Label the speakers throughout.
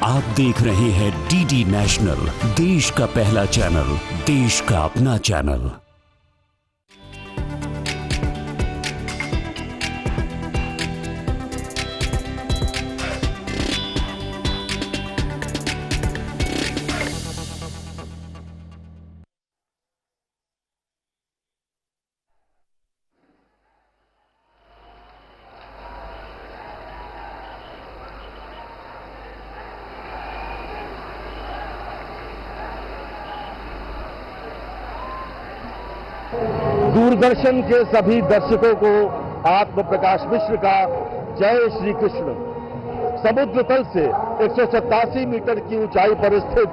Speaker 1: आप देख रहे हैं डीडी नेशनल, देश का पहला चैनल, देश का अपना चैनल।
Speaker 2: दूरदर्शन के सभी दर्शकों को आत्म प्रकाश मिश्र का जय श्री कृष्ण। समुद्र तल से 187 मीटर की ऊंचाई पर स्थित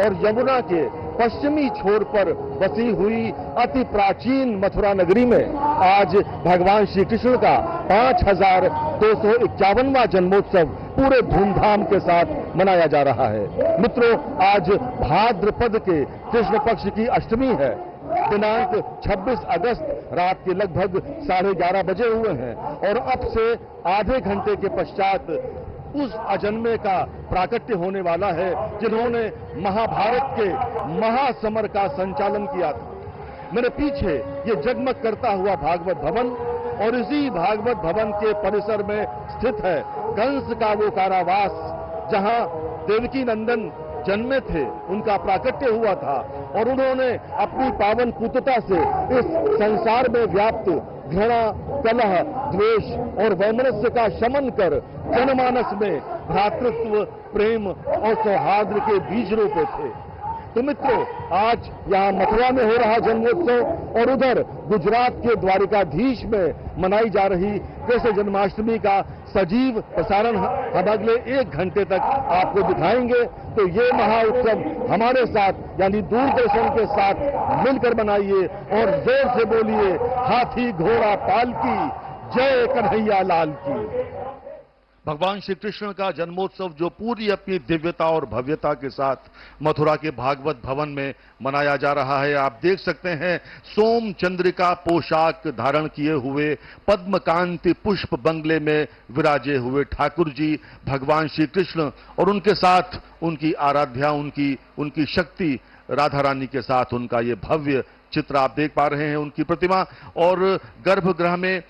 Speaker 2: और यमुना के पश्चिमी छोर पर बसी हुई अति प्राचीन मथुरा नगरी में आज भगवान श्री कृष्ण का 5251वां जन्मोत्सव पूरे धूमधाम के साथ मनाया जा रहा है। मित्रों, आज भाद्रपद के कृष्ण पक्ष की अष्टमी है। दिनांक 26 अगस्त रात के लगभग 11:30 बजे हुए हैं और अब से आधे घंटे के पश्चात उस अजन्मे का प्राकट्य होने वाला है जिन्होंने महाभारत के महासमर का संचालन किया था। मेरे पीछे ये जगमग करता हुआ भागवत भवन और इसी भागवत भवन के परिसर में स्थित है कंस का वो कारावास जहां देवकी नंदन जन्मे थे, उनका प्राकट्य हुआ था और उन्होंने अपनी पावन पूतता से इस संसार में व्याप्त घृणा, कलह, द्वेष और वैमनस्य का शमन कर जनमानस में भ्रातृत्व, प्रेम और सौहार्द के बीज रोपे थे। तो मित्रों, आज यहाँ मथुरा में हो रहा जन्मोत्सव और उधर गुजरात के द्वारिकाधीश में मनाई जा रही कृष्ण जन्माष्टमी का सजीव प्रसारण हम अगले 1 घंटे तक आपको दिखाएंगे। तो ये महाउत्सव हमारे साथ यानी दूरदर्शन के साथ मिलकर मनाइए और जोर से बोलिए, हाथी घोड़ा पालकी, जय कन्हैया लाल की। भगवान श्री कृष्ण का जन्मोत्सव जो पूरी अपनी दिव्यता और भव्यता के साथ मथुरा के भागवत भवन में मनाया जा रहा है। आप देख सकते हैं सोम चंद्रिका पोशाक धारण किए हुए पद्मकांति पुष्प बंगले में विराजे हुए ठाकुर जी भगवान श्री कृष्ण और उनके साथ उनकी आराध्या, उनकी शक्ति राधा रानी के साथ उनका ये भव्य चित्र आप देख पा रहे हैं, उनकी प्रतिमा। और गर्भगृह में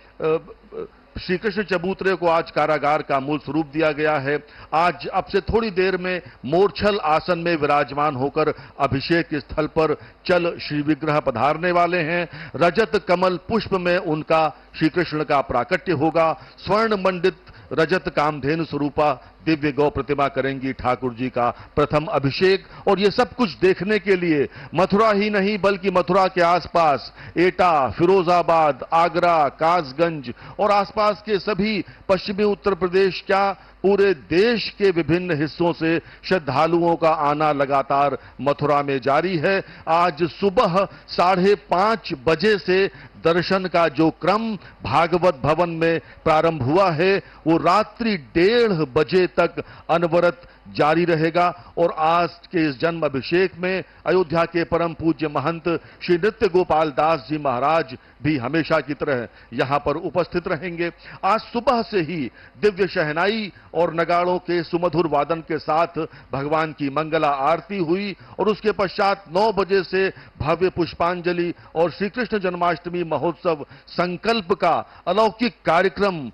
Speaker 2: श्री कृष्ण चबूतरे को आज कारागार का मूल स्वरूप दिया गया है। आज अब से थोड़ी देर में मोरछल आसन में विराजमान होकर अभिषेक स्थल पर चल श्री विग्रह पधारने वाले हैं। रजत कमल पुष्प में उनका श्री कृष्ण का प्राकट्य होगा। स्वर्ण मंडित रजत कामधेनु स्वरूपा दिव्य गौ प्रतिमा करेंगी ठाकुर जी का प्रथम अभिषेक। और ये सब कुछ देखने के लिए मथुरा ही नहीं बल्कि मथुरा के आसपास एटा, फिरोजाबाद, आगरा, कासगंज और आसपास के सभी पश्चिमी उत्तर प्रदेश क्या पूरे देश के विभिन्न हिस्सों से श्रद्धालुओं का आना लगातार मथुरा में जारी है। आज सुबह 5:30 बजे से दर्शन का जो क्रम भागवत भवन में प्रारंभ हुआ है वो रात्रि 1:30 बजे तक अनवरत जारी रहेगा। और आज के इस जन्म अभिषेक में अयोध्या के परम पूज्य महंत श्री नृत्य गोपाल दास जी महाराज भी हमेशा की तरह यहां पर उपस्थित रहेंगे। आज सुबह से ही दिव्य शहनाई और नगाड़ों के सुमधुर वादन के साथ भगवान की मंगला आरती हुई और उसके पश्चात 9 बजे से भव्य पुष्पांजलि और श्री कृष्ण जन्माष्टमी महोत्सव संकल्प का अलौकिक कार्यक्रम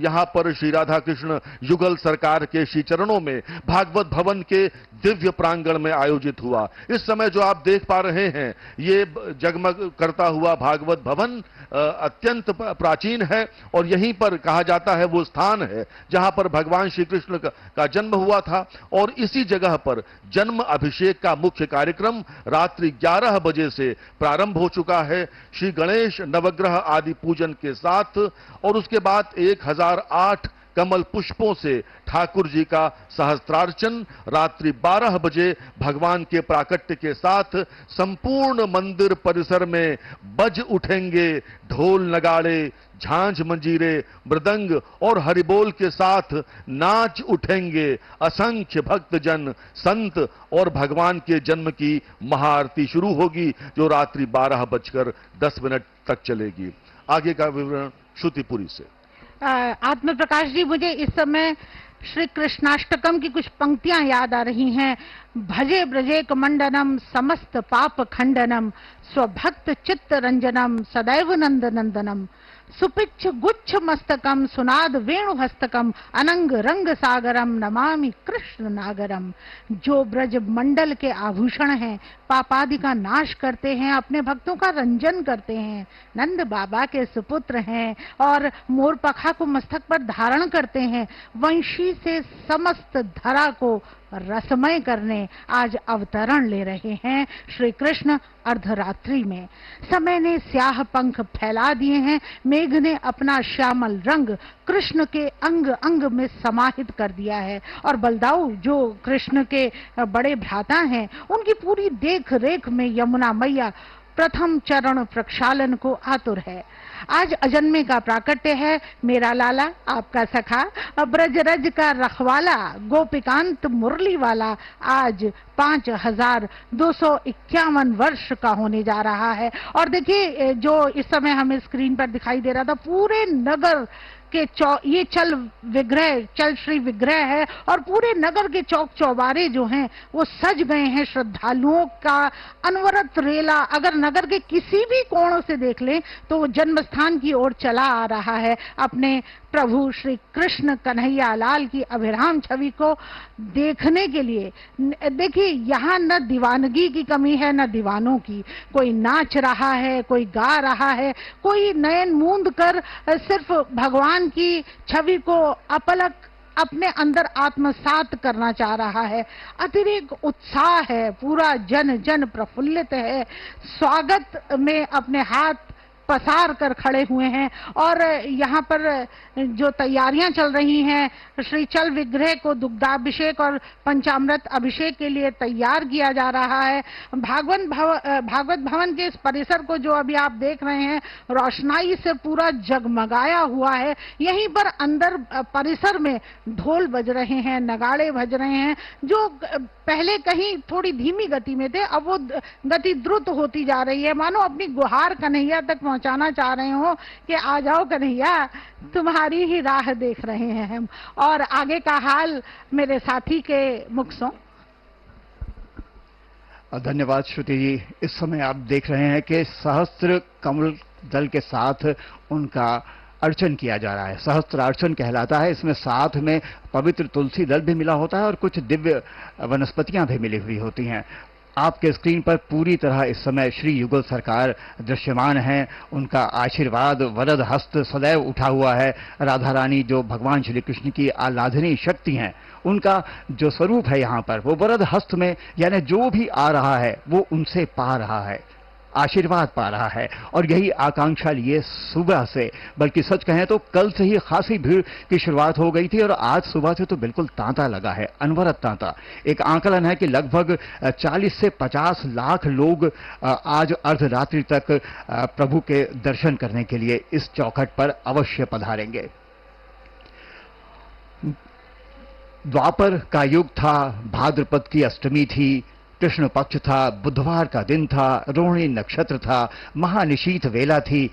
Speaker 2: यहां पर श्री राधा कृष्ण युगल सरकार के श्री चरणों में भागवत भवन के दिव्य प्रांगण में आयोजित हुआ। इस समय जो आप देख पा रहे हैं ये जगमग करता हुआ भागवत भवन अत्यंत प्राचीन है और यहीं पर कहा जाता है वो स्थान है जहां पर भगवान श्री कृष्ण का जन्म हुआ था। और इसी जगह पर जन्म अभिषेक का मुख्य कार्यक्रम रात्रि 11 बजे से प्रारंभ हो चुका है श्री गणेश नवग्रह आदि पूजन के साथ। और उसके बाद 1008 कमल पुष्पों से ठाकुर जी का सहस्त्रार्चन रात्रि 12 बजे भगवान के प्राकट्य के साथ संपूर्ण मंदिर परिसर में बज उठेंगे ढोल नगाड़े, झांझ मंजीरे, मृदंग और हरिबोल के साथ नाच उठेंगे असंख्य भक्तजन संत और भगवान के जन्म की महाआरती शुरू होगी जो रात्रि 12:10 तक चलेगी। आगे का विवरण श्रुतिपुरी से।
Speaker 3: आत्म प्रकाश जी, मुझे इस समय श्री कृष्णाष्टकम की कुछ पंक्तियां याद आ रही हैं। भजे ब्रजेक मंडनम समस्त पाप खंडनम स्वभक्त चित्त रंजनम सदैव नंद नंदनम सुपिच्छ गुच्छ मस्तकम सुनाद वेणु हस्तकम अनंग रंग सागरम नमामि कृष्ण नागरम। जो ब्रज मंडल के आभूषण हैं, पापादि का नाश करते हैं, अपने भक्तों का रंजन करते हैं, नंद बाबा के सुपुत्र हैं और मोर पखा को मस्तक पर धारण करते हैं, वंशी से समस्त धरा को रसमय करने आज अवतरण ले रहे हैं श्री कृष्ण अर्धरात्रि में। समय ने स्याह पंख फैला दिए हैं, मेघ ने अपना श्यामल रंग कृष्ण के अंग अंग में समाहित कर दिया है और बलदाऊ जो कृष्ण के बड़े भ्राता हैं, उनकी पूरी देख रेख में यमुना मैया प्रथम चरण प्रक्षालन को आतुर है। आज अजन्मे का प्राकट्य है। मेरा लाला आपका सखा ब्रजरज का रखवाला गोपिकांत मुरली वाला आज 5251 वर्ष का होने जा रहा है। और देखिए जो इस समय हमें स्क्रीन पर दिखाई दे रहा था, पूरे नगर के ये चल श्री विग्रह है और पूरे नगर के चौक चौबारे जो हैं वो सज गए हैं श्रद्धालुओं का अनवरत रेला। अगर नगर के किसी भी कोण से देख लें तो वो जन्म स्थान की ओर चला आ रहा है अपने प्रभु श्री कृष्ण कन्हैया लाल की अभिराम छवि को देखने के लिए। देखिए यहाँ न दीवानगी की कमी है न दीवानों की। कोई नाच रहा है, कोई गा रहा है, कोई नयन मूंद कर सिर्फ भगवान की छवि को अपलक अपने अंदर आत्मसात करना चाह रहा है। अतिरिक्त उत्साह है, पूरा जन जन प्रफुल्लित है, स्वागत में अपने हाथ पसार कर खड़े हुए हैं। और यहाँ पर जो तैयारियां चल रही हैं, श्री चल विग्रह को दुग्धाभिषेक और पंचामृत अभिषेक के लिए तैयार किया जा रहा है। भागवत भवन के इस परिसर को जो अभी आप देख रहे हैं, रोशनाई से पूरा जगमगाया हुआ है। यहीं पर अंदर परिसर में ढोल बज रहे हैं, नगाड़े बज रहे हैं, जो पहले कहीं थोड़ी धीमी गति में थे, अब वो गति द्रुत होती जा रही है। मानो अपनी गुहार कन्हैया तक पहुंचाना चाह रहे हो कि आ जाओ कन्हैया, तुम्हारी ही राह देख रहे हैं हम। और आगे का हाल मेरे साथी के मुख से।
Speaker 4: धन्यवाद श्रुति जी। इस समय आप देख रहे हैं कि सहस्त्र कमल दल के साथ उनका अर्चन किया जा रहा है। सहस्त्र अर्चन कहलाता है। इसमें साथ में पवित्र तुलसी दल भी मिला होता है और कुछ दिव्य वनस्पतियां भी मिली हुई होती हैं। आपके स्क्रीन पर पूरी तरह इस समय श्री युगल सरकार दृश्यमान हैं। उनका आशीर्वाद वरद हस्त सदैव उठा हुआ है। राधा रानी जो भगवान श्री कृष्ण की आराधनीय शक्ति हैं, उनका जो स्वरूप है यहाँ पर, वो वरद हस्त में, यानी जो भी आ रहा है वो उनसे पा रहा है, आशीर्वाद पा रहा है। और यही आकांक्षा लिए सुबह से, बल्कि सच कहें तो कल से ही खासी भीड़ की शुरुआत हो गई थी और आज सुबह से तो बिल्कुल तांता लगा है, अनवरत तांता। एक आंकलन है कि लगभग 40 से 50 लाख लोग आज अर्धरात्रि तक प्रभु के दर्शन करने के लिए इस चौखट पर अवश्य पधारेंगे। द्वापर का युग था, भाद्रपद की अष्टमी थी, कृष्ण पक्ष था, बुधवार का दिन था, रोहिणी नक्षत्र था, महानिशीत वेला थी,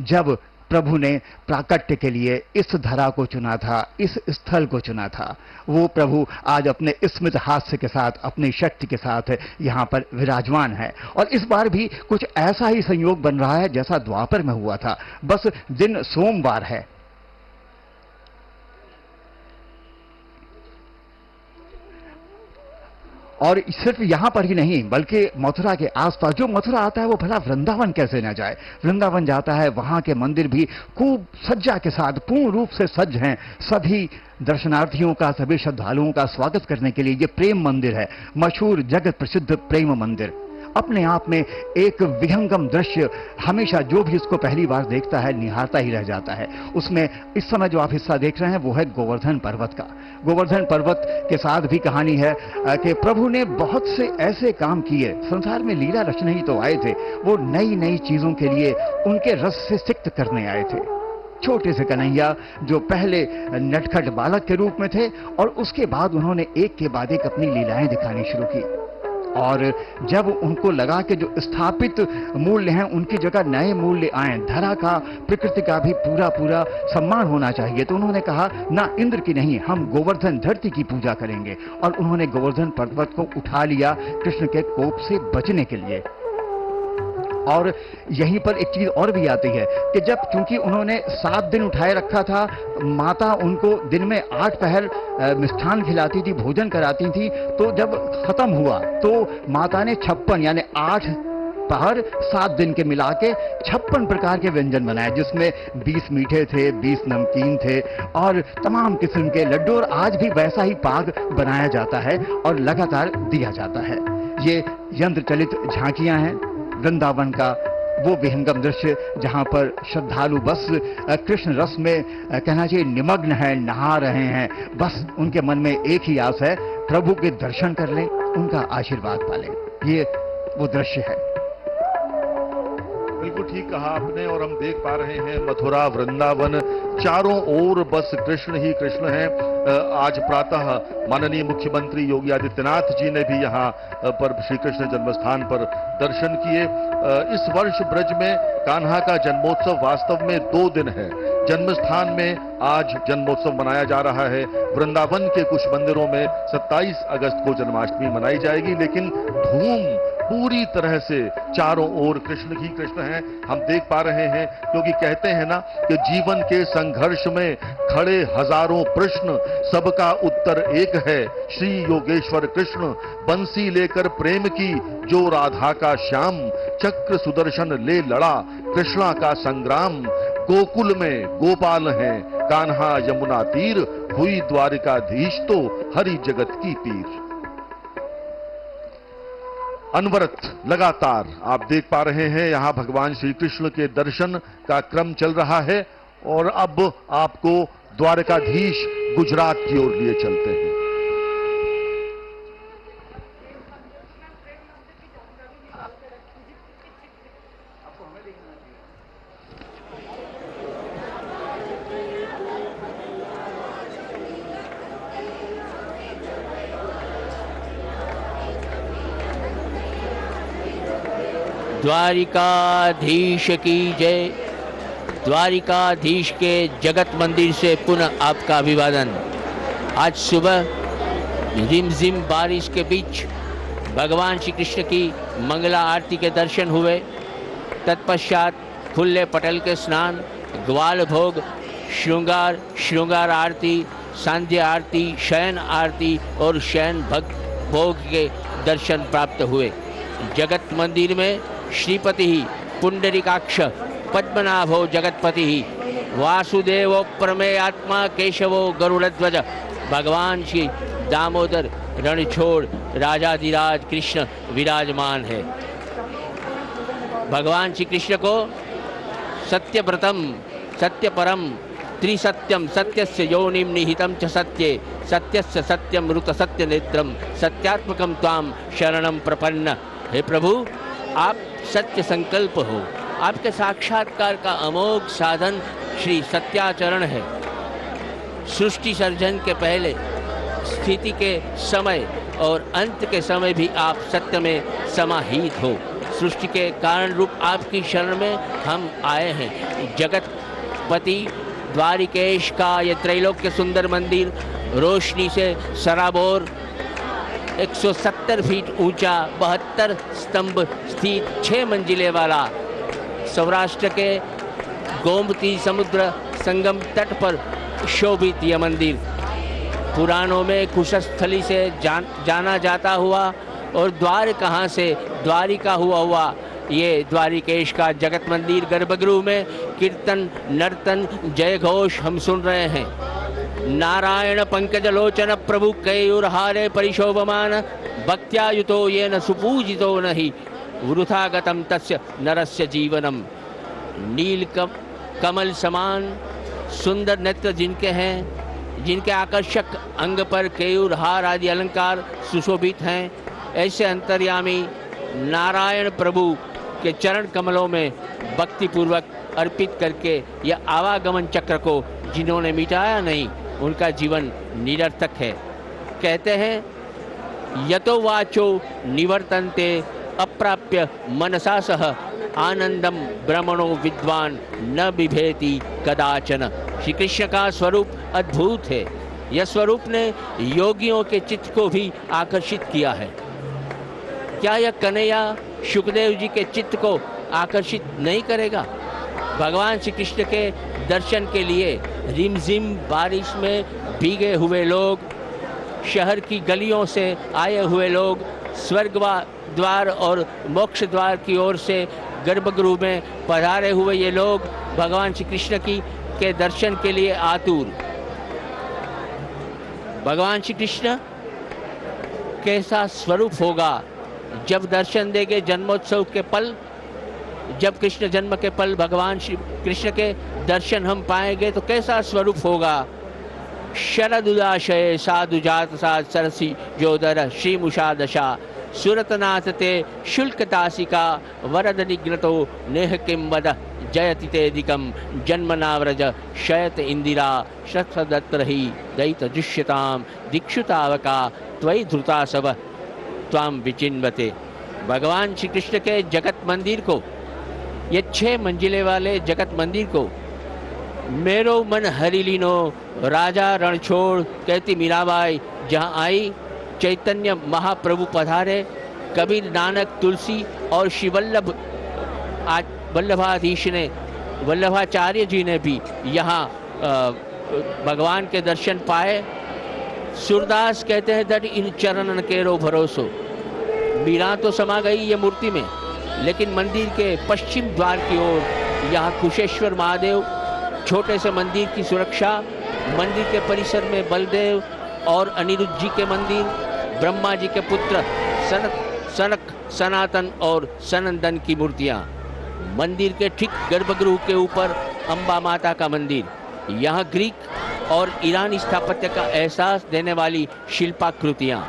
Speaker 4: जब प्रभु ने प्राकट्य के लिए इस धरा को चुना था, इस स्थल को चुना था। वो प्रभु आज अपने स्मित हास्य के साथ, अपनी शक्ति के साथ यहाँ पर विराजमान है। और इस बार भी कुछ ऐसा ही संयोग बन रहा है जैसा द्वापर में हुआ था, बस दिन सोमवार है। और सिर्फ यहां पर ही नहीं बल्कि मथुरा के आसपास, जो मथुरा आता है वो भला वृंदावन कैसे न जाए। वृंदावन जाता है, वहां के मंदिर भी खूब सज्जा के साथ पूर्ण रूप से सज्ज हैं। सभी दर्शनार्थियों का, सभी श्रद्धालुओं का स्वागत करने के लिए ये प्रेम मंदिर है, मशहूर जगत प्रसिद्ध प्रेम मंदिर। अपने आप में एक विहंगम दृश्य, हमेशा जो भी इसको पहली बार देखता है निहारता ही रह जाता है। उसमें इस समय जो आप हिस्सा देख रहे हैं वो है गोवर्धन पर्वत का। गोवर्धन पर्वत के साथ भी कहानी है कि प्रभु ने बहुत से ऐसे काम किए, संसार में लीला रचने ही तो आए थे, वो नई नई चीजों के लिए उनके रस से सिक्त करने आए थे। छोटे से कन्हैया जो पहले नटखट बालक के रूप में थे और उसके बाद उन्होंने एक के बाद एक अपनी लीलाएं दिखानी शुरू की। और जब उनको लगा कि जो स्थापित मूल्य हैं उनकी जगह नए मूल्य आए, धरा का, प्रकृति का भी पूरा पूरा सम्मान होना चाहिए, तो उन्होंने कहा ना इंद्र की नहीं, हम गोवर्धन धरती की पूजा करेंगे। और उन्होंने गोवर्धन पर्वत को उठा लिया कृष्ण के कोप से बचने के लिए। और यहीं पर एक चीज और भी आती है कि जब चूंकि उन्होंने 7 दिन उठाए रखा था, माता उनको दिन में 8 पहर मिष्ठान खिलाती थी, भोजन कराती थी, तो जब खत्म हुआ तो माता ने 56 यानी 8 पहर 7 दिन के मिला के 56 प्रकार के व्यंजन बनाए, जिसमें 20 मीठे थे, 20 नमकीन थे और तमाम किस्म के लड्डू। और आज भी वैसा ही पाग बनाया जाता है और लगातार दिया जाता है। ये यंत्र चलित झांकियां हैं वृंदावन का वो विहंगम दृश्य जहां पर श्रद्धालु बस कृष्ण रस में कहना चाहिए निमग्न है, नहा रहे हैं। बस उनके मन में एक ही आस है, प्रभु के दर्शन कर लें, उनका आशीर्वाद पालें। ये वो दृश्य है।
Speaker 2: बिल्कुल ठीक कहा आपने। और हम देख पा रहे हैं मथुरा, वृंदावन, चारों ओर बस कृष्ण ही कृष्ण हैं। आज प्रातः माननीय मुख्यमंत्री योगी आदित्यनाथ जी ने भी यहाँ पर श्री कृष्ण जन्मस्थान पर दर्शन किए। इस वर्ष ब्रज में कान्हा का जन्मोत्सव वास्तव में 2 दिन है। जन्मस्थान में आज जन्मोत्सव मनाया जा रहा है। वृंदावन के कुछ मंदिरों में 27 अगस्त को जन्माष्टमी मनाई जाएगी, लेकिन धूम पूरी तरह से चारों ओर कृष्ण ही कृष्ण हैं, हम देख पा रहे हैं। क्योंकि कहते हैं ना कि जीवन के संघर्ष में खड़े हजारों प्रश्न, सबका उत्तर एक है, श्री योगेश्वर कृष्ण। बंसी लेकर प्रेम की जो राधा का श्याम, चक्र सुदर्शन ले लड़ा कृष्णा का संग्राम। गोकुल में गोपाल हैं, कान्हा यमुना तीर, हुई द्वारिकाधीश तो हरि जगत की पीर। अनवरत लगातार आप देख पा रहे हैं यहां भगवान श्री कृष्ण के दर्शन का क्रम चल रहा है। और अब आपको द्वारकाधीश गुजरात की ओर लिए चलते हैं।
Speaker 5: द्वारिकाधीश की जय। द्वारिकाधीश के जगत मंदिर से पुनः आपका अभिवादन। आज सुबह रिमझिम बारिश के बीच भगवान श्री कृष्ण की मंगला आरती के दर्शन हुए। तत्पश्चात खुले पटल के स्नान, ग्वाल भोग, श्रृंगार आरती, सांध्य आरती, शयन आरती और शयन भोग के दर्शन प्राप्त हुए। जगत मंदिर में श्रीपति पुंडरीकाक्ष पद्मनाभो जगतपति वासुदेवो प्रमेयात्मा केशवो गरुड़ध्वज भगवान श्री दामोदर रणछोड़ राजाधिराज कृष्ण विराजमान है। भगवान श्री कृष्ण को सत्यव्रतम सत्यपरम त्रिसत्यम सत्यस्य योनिम निहितम च सत्ये सत्यस्य सत्यम ऋत सत्य नेत्रम सत्यात्मकम त्वाम शरणम प्रपन्न। हे प्रभु, आप सत्य संकल्प हो। आपके साक्षात्कार का अमोघ साधन श्री सत्याचरण है। सृष्टि सर्जन के पहले, स्थिति के समय और अंत के समय भी आप सत्य में समाहित हो। सृष्टि के कारण रूप आपकी शरण में हम आए हैं। जगतपति द्वारिकेश का ये त्रैलोक्य सुंदर मंदिर रोशनी से सराबोर 170 फीट ऊंचा 72 स्तंभ स्थित 6 मंजिले वाला सौराष्ट्र के गोमती समुद्र संगम तट पर शोभित यह मंदिर पुराणों में कुशस्थली से जाना जाता हुआ और द्वार कहाँ से द्वारिका हुआ ये द्वारिकेश का जगत मंदिर गर्भगृह में कीर्तन नर्तन जय घोष हम सुन रहे हैं। नारायण पंकज लोचन प्रभु कैयुरहारे परिशोभमान भक्त्यायुतो येन सुपूजितो नहि वृथा गतम तस्य नरस्य जीवनम। नील कमल समान सुंदर नेत्र जिनके हैं, जिनके आकर्षक अंग पर केयूर हार आदि अलंकार सुशोभित हैं, ऐसे अंतर्यामी नारायण प्रभु के चरण कमलों में भक्ति पूर्वक अर्पित करके यह आवागमन चक्र को जिन्होंने मिटाया नहीं, उनका जीवन निरर्थक है। कहते हैं यतो वाचो निवर्तन्ते अप्राप्य मनसा सह आनंदम ब्रह्मणो विद्वान न बिभेति कदाचन। श्री कृष्ण का स्वरूप अद्भुत है। यह स्वरूप ने योगियों के चित्त को भी आकर्षित किया है। क्या यह कन्हैया सुखदेव जी के चित्त को आकर्षित नहीं करेगा? भगवान श्री कृष्ण के दर्शन के लिए रिमझिम बारिश में भीगे हुए लोग, शहर की गलियों से आए हुए लोग, स्वर्ग द्वार और मोक्ष द्वार की ओर से गर्भगृह में पधारे हुए ये लोग भगवान श्री कृष्ण के दर्शन के लिए आतुर। भगवान श्री कृष्ण कैसा स्वरूप होगा जब दर्शन देंगे जन्मोत्सव के पल, जब कृष्ण जन्म के पल भगवान श्री कृष्ण के दर्शन हम पाएंगे तो कैसा स्वरूप होगा। शरदुदाशय साधु जात साध सरसी जोदर श्री मुषा दशा सुरतनाथ ते शुल्क तासिका वरद निग्रतो नेह किम वद जयति तेदिकम जन्मनाव्रज शयत इंदिरा शतदत्रहि दैत दुष्यताम दीक्षुतावका त्वयि धृता सब त्वाम विचिन्वते। भगवान श्री कृष्ण के जगत मंदिर को, ये 6 मंजिले वाले जगत मंदिर को मेरो मन हरिलीनो राजा रणछोड़ कहती मीराबाई जहाँ आई, चैतन्य महाप्रभु पधारे, कबीर नानक तुलसी और श्री वल्लभाधीश ने, वल्लभाचार्य जी ने भी यहाँ भगवान के दर्शन पाए। सूरदास कहते हैं that इन चरणन केरो भरोसो। मीरा तो समा गई ये मूर्ति में, लेकिन मंदिर के पश्चिम द्वार की ओर यहाँ कुशेश्वर महादेव, छोटे से मंदिर की सुरक्षा, मंदिर के परिसर में बलदेव और अनिरुद्ध जी के मंदिर, ब्रह्मा जी के पुत्र सनक, सनातन और सनंदन की मूर्तियाँ, मंदिर के ठीक गर्भगृह के ऊपर अम्बा माता का मंदिर, यहाँ ग्रीक और ईरानी स्थापत्य का एहसास देने वाली शिल्पाकृतियाँ।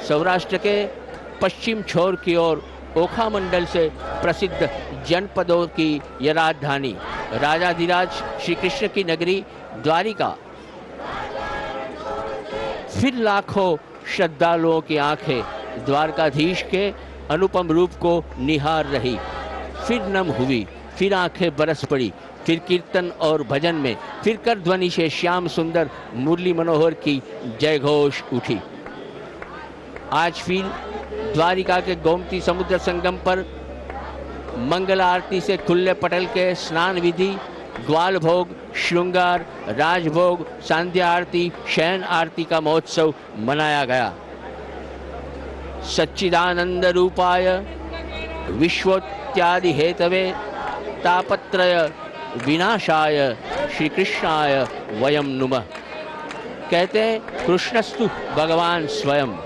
Speaker 5: सौराष्ट्र के पश्चिम छोर की ओर ओखा मंडल से प्रसिद्ध जनपदों की यह राजधानी, राजाधिराज श्री कृष्ण की नगरी द्वारिका। फिर लाखों श्रद्धालुओं की आंखें द्वारकाधीश के अनुपम रूप को निहार रही, फिर नम हुई, फिर आंखें बरस पड़ी, फिर कीर्तन और भजन में, फिर कर ध्वनि से श्याम सुंदर मुरली मनोहर की जय घोष उठी। आज फिर द्वारिका के गोमती समुद्र संगम पर मंगल आरती से खुले पटल के स्नान विधि, ग्वाल भोग, श्रृंगार, राजभोग, संध्या आरती, शयन आरती का महोत्सव मनाया गया। सच्चिदानंद रूपाय विश्वोत्यादि हेतवे तापत्रय विनाशाय श्री कृष्णाय वयम नुमः। कहते हैं कृष्णस्तु भगवान स्वयं,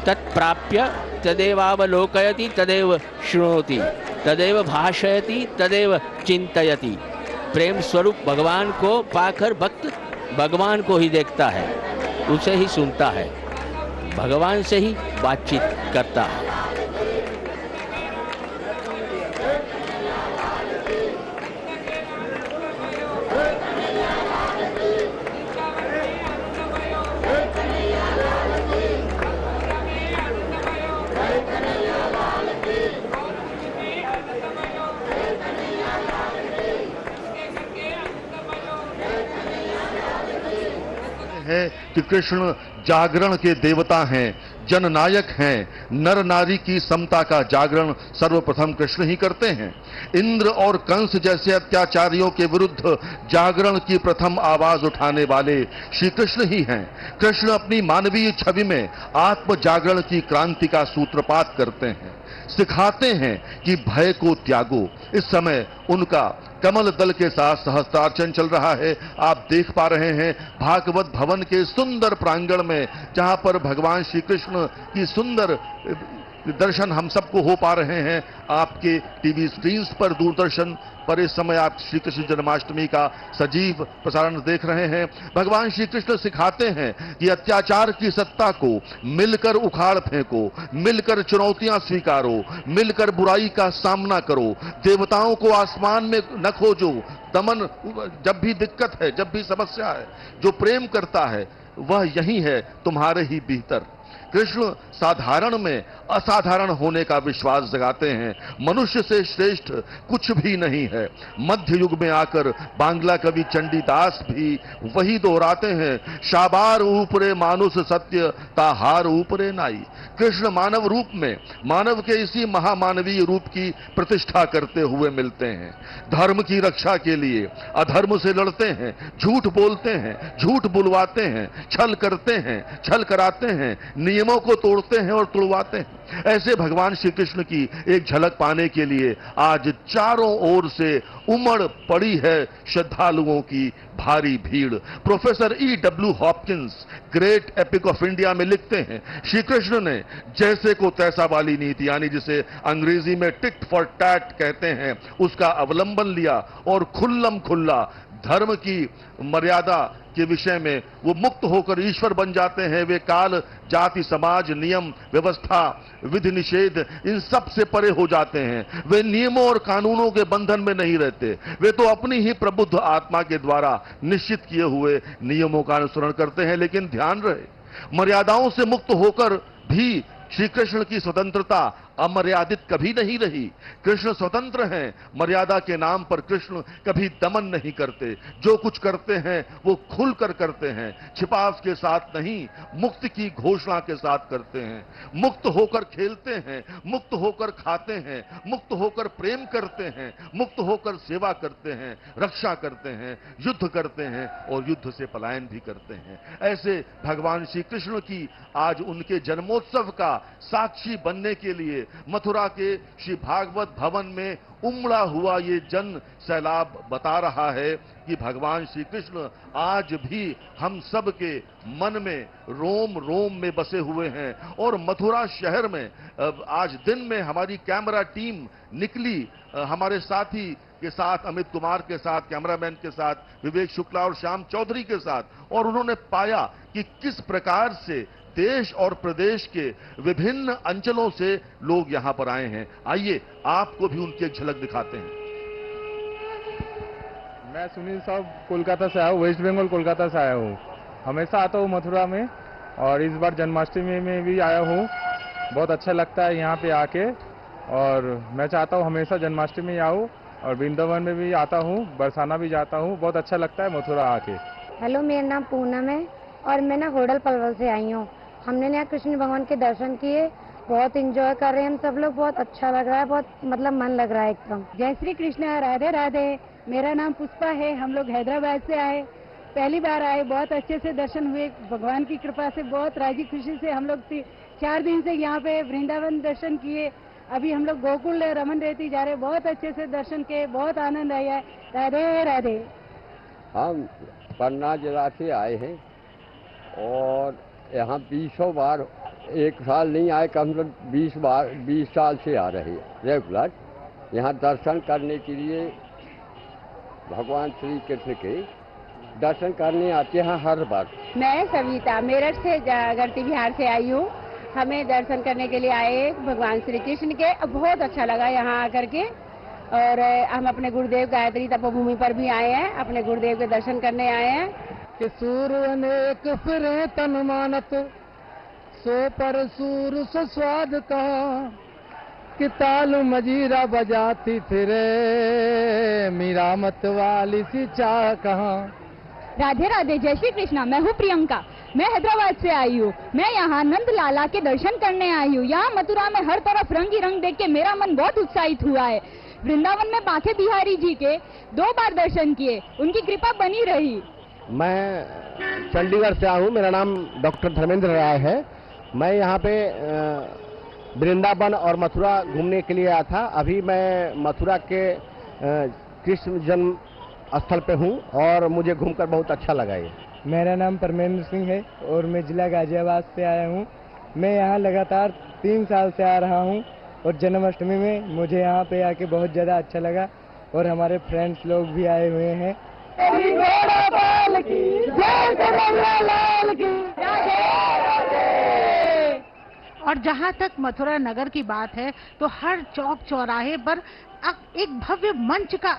Speaker 5: तत्प्राप्य तदेवावलोकयति तदेव शृणोति तदेव भाषयति तदेव चिंतयति। प्रेम स्वरूप भगवान को पाकर भक्त भगवान को ही देखता है, उसे ही सुनता है, भगवान से ही बातचीत करता है।
Speaker 2: है कि कृष्ण जागरण के देवता हैं, जननायक हैं। नर नारी की समता का जागरण सर्वप्रथम कृष्ण ही करते हैं। इंद्र और कंस जैसे अत्याचारियों के विरुद्ध जागरण की प्रथम आवाज उठाने वाले श्री कृष्ण ही हैं। कृष्ण अपनी मानवीय छवि में आत्म जागरण की क्रांति का सूत्रपात करते हैं, सिखाते हैं कि भय को त्यागो। इस समय उनका कमल दल के साथ सहस्त्रार्चन चल रहा है। आप देख पा रहे हैं भागवत भवन के सुंदर प्रांगण में, जहां पर भगवान श्री कृष्ण की सुंदर दर्शन हम सबको हो पा रहे हैं। आपके टीवी स्क्रीन पर, दूरदर्शन पर इस समय आप श्री कृष्ण जन्माष्टमी का सजीव प्रसारण देख रहे हैं। भगवान श्री कृष्ण सिखाते हैं कि अत्याचार की सत्ता को मिलकर उखाड़ फेंको, मिलकर चुनौतियां स्वीकारो, मिलकर बुराई का सामना करो। देवताओं को आसमान में न खोजो, दमन जब भी दिक्कत है, जब भी समस्या है, जो प्रेम करता है वह यही है तुम्हारे ही भीतर। कृष्ण साधारण में असाधारण होने का विश्वास जगाते हैं। मनुष्य से श्रेष्ठ कुछ भी नहीं है। मध्य युग में आकर बांग्ला कवि चंडीदास भी वही दोहराते हैं, शाबार ऊपरे मानुष सत्य ताहार ऊपरे नाई। कृष्ण मानव रूप में मानव के इसी महामानवीय रूप की प्रतिष्ठा करते हुए मिलते हैं। धर्म की रक्षा के लिए अधर्म से लड़ते हैं, झूठ बोलते हैं, झूठ बुलवाते हैं, छल करते हैं, छल कराते हैं, नियमों को तोड़ते हैं और तुड़वाते हैं। ऐसे भगवान श्री कृष्ण की एक झलक पाने के लिए आज चारों ओर से उमड़ पड़ी है श्रद्धालुओं की भारी भीड़। Professor E.W. Hopkins great epic of India में लिखते हैं, श्री कृष्ण ने जैसे को तैसा वाली नीति, यानी जिसे अंग्रेजी में टिट फॉर टैट कहते हैं, उसका अवलंबन लिया और खुल्लम खुल्ला धर्म की मर्यादा के विषय में वो मुक्त होकर ईश्वर बन जाते हैं। वे काल, जाति, समाज, नियम, व्यवस्था, विधि निषेध इन सब से परे हो जाते हैं। वे नियमों और कानूनों के बंधन में नहीं रहते। वे तो अपनी ही प्रबुद्ध आत्मा के द्वारा निश्चित किए हुए नियमों का अनुसरण करते हैं। लेकिन ध्यान रहे, मर्यादाओं से मुक्त होकर भी श्री कृष्ण की स्वतंत्रता अमर्यादित कभी नहीं रही। कृष्ण स्वतंत्र हैं। मर्यादा के नाम पर कृष्ण कभी दमन नहीं करते। जो कुछ करते हैं वो खुलकर करते हैं, छिपाव के साथ नहीं, मुक्ति की घोषणा के साथ करते हैं। मुक्त होकर खेलते हैं, मुक्त होकर खाते हैं, मुक्त होकर प्रेम करते हैं, मुक्त होकर सेवा करते हैं, रक्षा करते हैं, युद्ध करते हैं और युद्ध से पलायन भी करते हैं। ऐसे भगवान श्री कृष्ण की आज उनके जन्मोत्सव का साक्षी बनने के लिए मथुरा के श्री भागवत भवन में उमड़ा हुआ ये जन सैलाब बता रहा है कि भगवान श्री कृष्ण आज भी हम सब के मन में, रोम रोम में बसे हुए हैं। और मथुरा शहर में आज दिन में हमारी कैमरा टीम निकली हमारे साथी के साथ, अमित कुमार के साथ, कैमरामैन के साथ, विवेक शुक्ला और श्याम चौधरी के साथ, और उन्होंने पाया कि किस प्रकार से देश और प्रदेश के विभिन्न अंचलों से लोग यहां पर आए हैं। आइए आपको भी उनकी एक झलक दिखाते हैं।
Speaker 6: मैं सुनील साहब कोलकाता से आया हूँ, वेस्ट बंगाल कोलकाता से आया हूँ। हमेशा आता हूँ मथुरा में और इस बार जन्माष्टमी में भी आया हूँ। बहुत अच्छा लगता है यहाँ पे आके और मैं चाहता हूँ हमेशा जन्माष्टमी आऊँ और वृंदावन में भी आता हूँ, बरसाना भी जाता हूँ। बहुत अच्छा लगता है मथुरा आके।
Speaker 7: हेलो, मेरा नाम पूनम है और मैं ना होडल पलवल से आई हूँ। हमने यहाँ कृष्ण भगवान के दर्शन किए, बहुत एंजॉय कर रहे हैं हम सब लोग। बहुत अच्छा लग रहा है, बहुत मतलब मन लग रहा है एकदम। जय श्री कृष्ण, राधे राधे। मेरा नाम पुष्पा है। हम लोग हैदराबाद से आए, पहली बार आए। बहुत अच्छे से दर्शन हुए, भगवान की कृपा से बहुत राजी खुशी से हम लोग 4 दिन से यहाँ पे वृंदावन दर्शन किए। अभी हम लोग गोकुल रमन रेती जा रहे, बहुत अच्छे से दर्शन किए, बहुत आनंद आया है। राधे राधे।
Speaker 8: हम पन्ना जिला से आए हैं और यहाँ 20 बार, एक साल नहीं आए, कम से कम 20 साल से आ रहे हैं रेगुलर। यहाँ दर्शन करने के लिए भगवान श्री कृष्ण के दर्शन करने आते हैं हर बार। मैं सविता मेरठ से गढ़ती बिहार से आई हूँ। हमें दर्शन करने के लिए आए भगवान श्री कृष्ण के, बहुत अच्छा लगा यहाँ आकर के। और हम अपने गुरुदेव गायत्री तपोभूमि पर भी आए हैं, अपने गुरुदेव के दर्शन करने आए हैं।
Speaker 9: कि सूर अनेक फिरे तन मानत, सो पर सूर सो स्वाद कहा, कि ताल मजीरा बजाती फिरे, मीरा मत वाली सी चाह कहा।
Speaker 10: राधे राधे, जय श्री कृष्णा। मैं हूँ प्रियंका, मैं हैदराबाद से आई हूँ। मैं यहाँ नंद लाला के दर्शन करने आई हूँ। यहाँ मथुरा में हर तरफ रंग ही रंग देख के मेरा मन बहुत उत्साहित हुआ है। वृंदावन में बांके बिहारी जी के 2 बार दर्शन किए, उनकी कृपा बनी रही।
Speaker 9: मैं चंडीगढ़ से आया हूँ, मेरा नाम डॉक्टर धर्मेंद्र राय है। मैं यहाँ पे वृंदावन और मथुरा घूमने के लिए आया था। अभी मैं मथुरा के कृष्ण जन्म स्थल पे हूँ और मुझे घूमकर बहुत अच्छा लगा। ये
Speaker 6: मेरा नाम परमेंद्र सिंह है और मैं जिला गाजियाबाद से आया हूँ। मैं यहाँ लगातार 3 साल से आ रहा हूँ और जन्माष्टमी में मुझे यहाँ पे आके बहुत ज़्यादा अच्छा लगा और हमारे फ्रेंड्स लोग भी आए हुए हैं।
Speaker 3: और जहां तक मथुरा नगर की बात है तो हर चौक चौराहे पर एक भव्य मंच का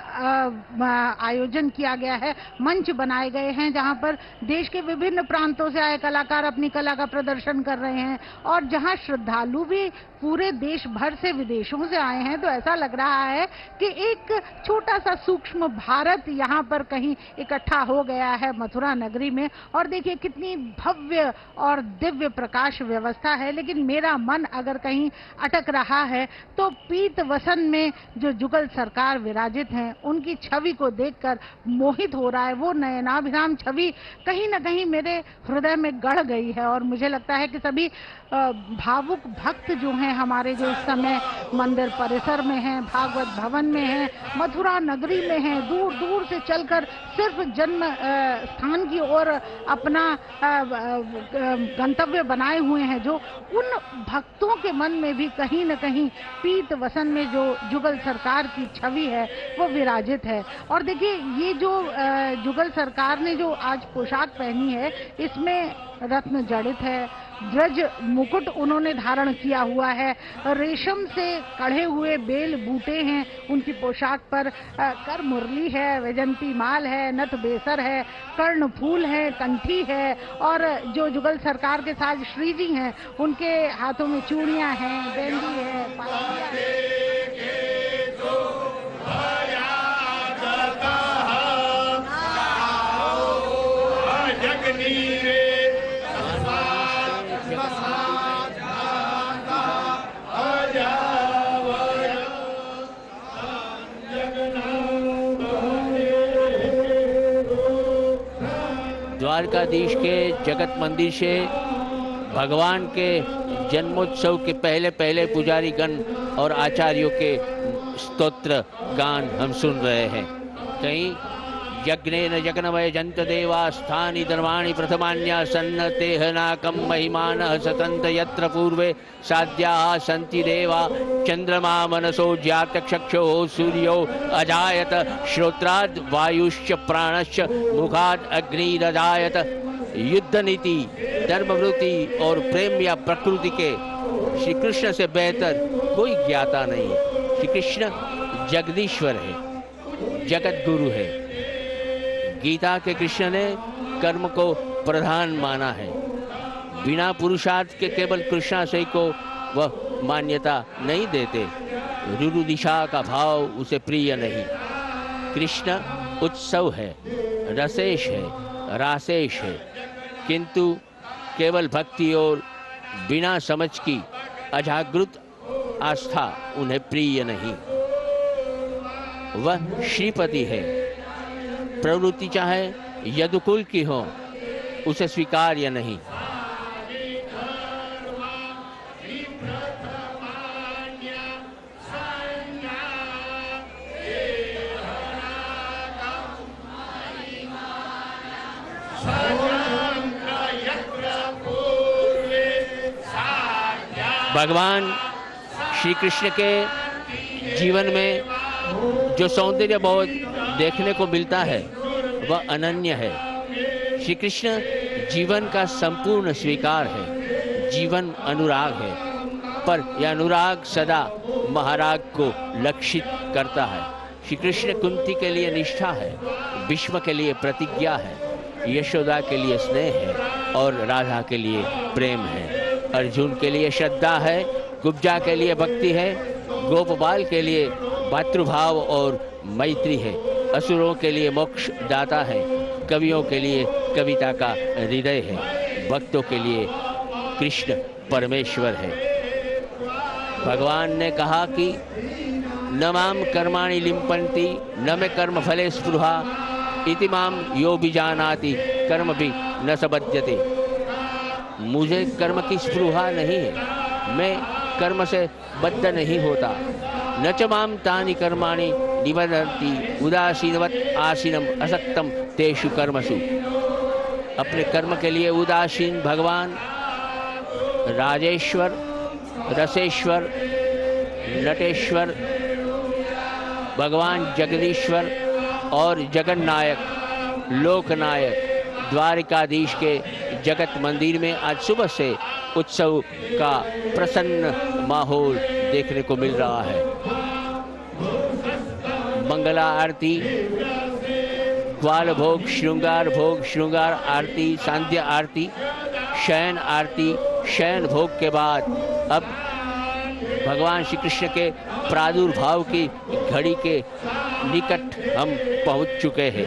Speaker 3: आयोजन किया गया है। मंच बनाए गए हैं जहां पर देश के विभिन्न प्रांतों से आए कलाकार अपनी कला का प्रदर्शन कर रहे हैं और जहां श्रद्धालु भी पूरे देश भर से, विदेशों से आए हैं। तो ऐसा लग रहा है कि एक छोटा सा सूक्ष्म भारत यहां पर कहीं इकट्ठा हो गया है मथुरा नगरी में। और देखिए कितनी भव्य और दिव्य प्रकाश व्यवस्था है। लेकिन मेरा मन अगर कहीं अटक रहा है तो पीत वसन में जो जुगल सरकार विराजित हैं उनकी छवि को देखकर मोहित हो रहा है। वो नयनाभिराम छवि कहीं ना कहीं मेरे हृदय में गड़ गई है और मुझे लगता है कि सभी भावुक भक्त जो हैं हमारे, जो इस समय मंदिर परिसर में हैं, भागवत भवन में हैं, मथुरा नगरी में हैं, दूर दूर से चलकर सिर्फ जन्म स्थान की ओर अपना गंतव्य बनाए हुए हैं, जो उन भक्तों के मन में भी कहीं न कहीं पीत वसन में जो जुगल सरकार की छवि है वो विराजित है। और देखिए ये जो जुगल सरकार ने जो आज पोशाक पहनी है इसमें रत्न जड़ित है, ब्रज मुकुट उन्होंने धारण किया हुआ है, रेशम से कढ़े हुए बेल बूटे हैं उनकी पोशाक पर, कर मुरली है, वैजंती माल है, नथ बेसर है, कर्ण फूल है, कंठी है और जो जुगल सरकार के साथ श्री जी हैं उनके हाथों में चूड़ियां हैं, बेंदी है, पायलियां हैं।
Speaker 5: द्वारकाधीश के जगत मंदिर से भगवान के जन्मोत्सव के पहले पहले पुजारी गण और आचार्यों के स्तोत्र गान हम सुन रहे हैं। कहीं यज्ञेन यज्ञमय जंत देवा स्थानि धर्माणि प्रथमान्या सन्न तेहनाकम महिमानः सतंत यत्र पूर्वे साध्याः सन्ति देवा चंद्रमा मनसो ज्ञातचक्षो सूर्यो अजायत श्रोत्राद् वायुश्च प्राणश्च मुखाद् अग्निरजायत। युद्ध नीति, धर्मवृत्ति और प्रेम या प्रकृति के श्री कृष्ण से बेहतर कोई ज्ञाता नहीं है। श्री कृष्ण जगदीश्वर है, जगत गुरु है। गीता के कृष्ण ने कर्म को प्रधान माना है। बिना पुरुषार्थ के केवल कृष्णाशय को वह मान्यता नहीं देते। रुरु दिशा का भाव उसे प्रिय नहीं। कृष्ण उत्सव है, रसेश है, रासेश है, किंतु केवल भक्ति और बिना समझ की अजागृत आस्था उन्हें प्रिय नहीं। वह श्रीपति है। प्रवृत्ति चाहे यदुकुल की हो उसे स्वीकार्य नहीं। भगवान श्री कृष्ण के जीवन में जो सौंदर्य बहुत देखने को मिलता है वह अनन्य है। श्री कृष्ण जीवन का संपूर्ण स्वीकार है, जीवन अनुराग है, पर यह अनुराग सदा महाराग को लक्षित करता है। श्री कृष्ण कुंती के लिए निष्ठा है, भीष्म के लिए प्रतिज्ञा है, यशोदा के लिए स्नेह है और राधा के लिए प्रेम है। अर्जुन के लिए श्रद्धा है, कुब्जा के लिए भक्ति है, गोपबाल के लिए भातृभाव और मैत्री है, असुरों के लिए मोक्ष दाता है, कवियों के लिए कविता का हृदय है, भक्तों के लिए कृष्ण परमेश्वर है। भगवान ने कहा कि न माम कर्माणि लिम्पन्ति न मे कर्म फले स्पृहा इति माम यो बिजानाति कर्म भी न सबध्यते। मुझे कर्म की स्पृहा नहीं है, मैं कर्म से बद्ध नहीं होता। न च माम तानि कर्माणि निबध्नन्ति उदासीनवत् आसीनम असक्तम तेषु कर्मसु। अपने कर्म के लिए उदासीन भगवान राजेश्वर, रसेश्वर, नटेश्वर, भगवान जगदीश्वर और जगन्नायक, लोकनायक द्वारिकाधीश के जगत मंदिर में आज सुबह से उत्सव का प्रसन्न माहौल देखने को मिल रहा है। मंगला आरती, ग्वाल भोग, श्रृंगार आरती, सांध्य आरती, शयन आरती, शयन भोग के बाद अब भगवान श्री कृष्ण के प्रादुर्भाव की घड़ी के निकट हम पहुंच चुके हैं।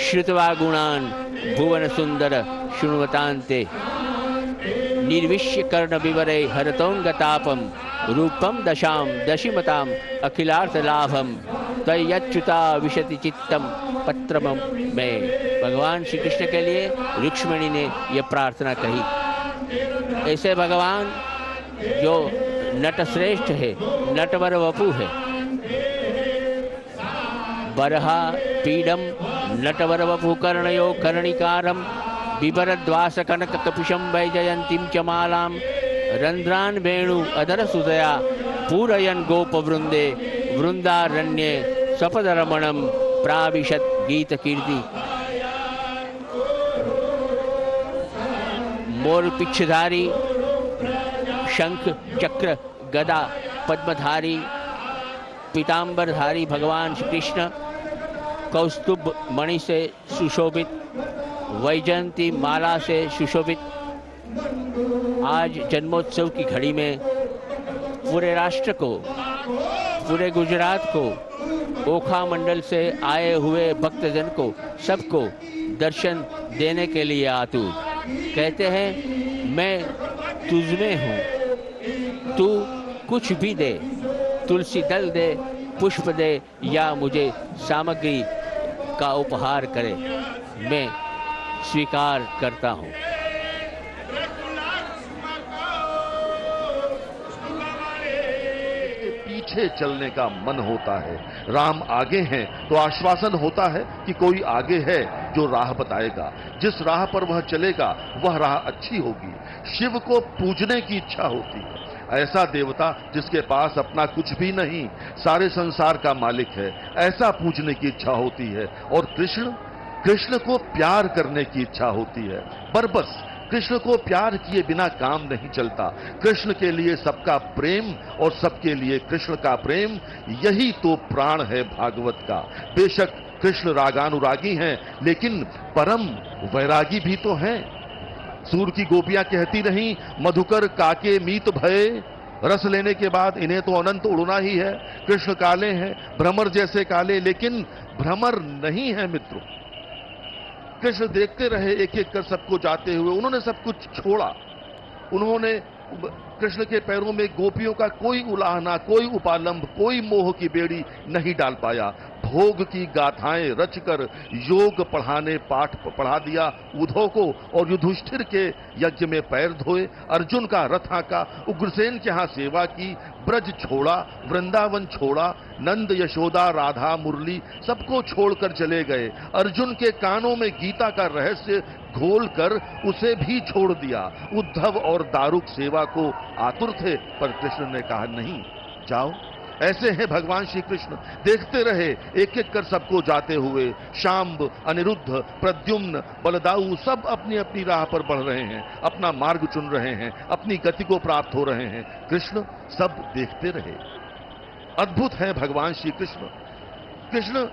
Speaker 5: श्रुत्वा गुणान भुवन सुंदर शृण्वतान्ते, निर्विश्य कर्ण विवरे हरतोंगतापम, रूपम दशाम दशिमताम अखिलार्थ लाभम, तयच्युता विशति चित्तम पत्रम में। भगवान श्री कृष्ण के लिए रुक्मिणी ने यह प्रार्थना कही। ऐसे भगवान जो नटश्रेष्ठ है, नटवर वपु है, बरहा पीडम नटवर वपु कर्णयो कर्णिकारम, बिभरद्वास कनक कपिशम वैजयंतीम च मालाम, रंध्रान वेणु अधर सुदया पूरयन गोप वृंदे, वृंदारण्ये सपदरमणम प्राविशत गीत कीर्ति। मोर पिच्छधारी, शंख चक्र गदा पद्मधारी, पीतांबरधारी भगवान श्री कृष्ण कौस्तुभ मणि से सुशोभित, वैजयंती माला से सुशोभित, आज जन्मोत्सव की घड़ी में पूरे राष्ट्र को, पूरे गुजरात को, ओखा मंडल से आए हुए भक्तजन को, सबको दर्शन देने के लिए आतुर। कहते हैं मैं तुझ में हूँ, तू कुछ भी दे, तुलसी दल दे, पुष्प दे या मुझे सामग्री का उपहार करे, मैं स्वीकार करता हूँ।
Speaker 2: पीछे चलने का मन होता है, राम आगे हैं तो आश्वासन होता है कि कोई आगे है जो राह बताएगा, जिस राह पर वह चलेगा वह राह अच्छी होगी। शिव को पूजने की इच्छा होती है, ऐसा देवता जिसके पास अपना कुछ भी नहीं, सारे संसार का मालिक है, ऐसा पूजने की इच्छा होती है। और कृष्ण को प्यार करने की इच्छा होती है। पर बस कृष्ण को प्यार किए बिना काम नहीं चलता। कृष्ण के लिए सबका प्रेम और सबके लिए कृष्ण का प्रेम, यही तो प्राण है भागवत का। बेशक कृष्ण रागानुरागी हैं, लेकिन परम वैरागी भी तो हैं। सूर की गोपियां कहती रहीं, मधुकर काके मीत भये, रस लेने के बाद इन्हें तो अनंत उड़ना ही है। कृष्ण काले हैं, भ्रमर जैसे काले, लेकिन भ्रमर नहीं है मित्रों। कृष्ण देखते रहे एक एक कर सबको जाते हुए, उन्होंने सब कुछ छोड़ा। उन्होंने कृष्ण के पैरों में गोपियों का कोई उलाहना, कोई उपालंब, कोई मोह की बेड़ी नहीं डाल पाया। भोग की गाथाएं रचकर योग पढ़ाने पाठ पढ़ा दिया उद्धव को, और युधिष्ठिर के यज्ञ में पैर धोए, अर्जुन का रथ आका, उग्रसेन के यहाँ सेवा की, ब्रज छोड़ा, वृंदावन छोड़ा, नंद यशोदा राधा मुरली सबको छोड़कर चले गए। अर्जुन के कानों में गीता का रहस्य घोल कर उसे भी छोड़ दिया। उद्धव और दारुक सेवा को आतुर थे, पर कृष्ण ने कहा नहीं, जाओ। ऐसे हैं भगवान श्री कृष्ण, देखते रहे एक एक कर सबको जाते हुए। शांब, अनिरुद्ध, प्रद्युम्न, बलदाऊ सब अपनी अपनी राह पर बढ़ रहे हैं, अपना मार्ग चुन रहे हैं, अपनी गति को प्राप्त हो रहे हैं। कृष्ण सब देखते रहे। अद्भुत है भगवान श्री कृष्ण। कृष्ण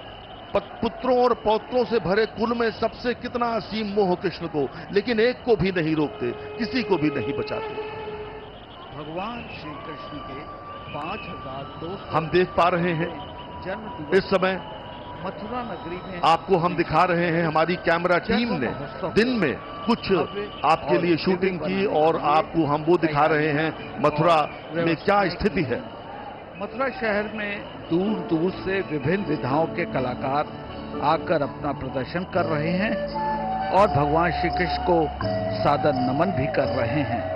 Speaker 2: पुत्रों और पौत्रों से भरे कुल में सबसे कितना असीम मोह कृष्ण को, लेकिन एक को भी नहीं रोकते, किसी को भी नहीं बचाते।
Speaker 4: भगवान श्री कृष्ण के 5200
Speaker 2: हम देख पा रहे हैं
Speaker 4: जन्म
Speaker 2: इस समय
Speaker 4: मथुरा नगरी में
Speaker 2: आपको हम दिखा रहे हैं। हमारी कैमरा टीम ने दिन में कुछ आपके लिए शूटिंग की और आपको हम वो दिखा रहे हैं मथुरा में क्या स्थिति है।
Speaker 4: मथुरा शहर में दूर दूर से विभिन्न विधाओं के कलाकार आकर अपना प्रदर्शन कर रहे हैं और भगवान श्री कृष्ण को सादर नमन भी कर रहे हैं।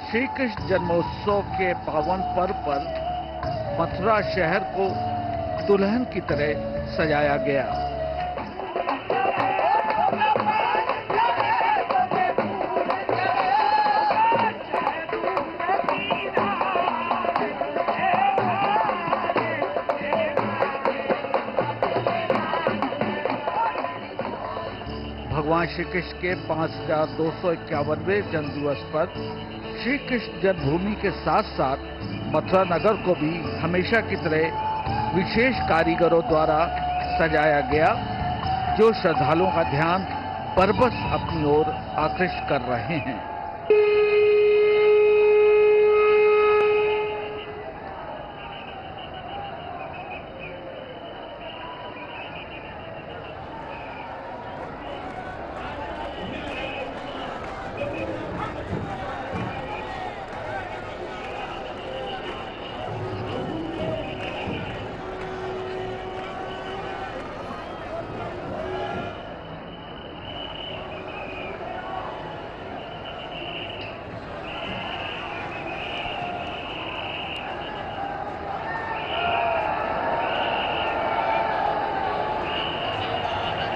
Speaker 4: श्री कृष्ण जन्मोत्सव के पावन पर्व पर मथुरा शहर को दुल्हन की तरह सजाया गया।
Speaker 11: भगवान श्री कृष्ण के 5251वें जन्म दिवस पर श्री कृष्ण जन्मभूमि के साथ साथ मथुरा नगर को भी हमेशा की तरह विशेष कारीगरों द्वारा सजाया गया, जो श्रद्धालुओं का ध्यान बरबस अपनी ओर आकृष्ट कर रहे हैं।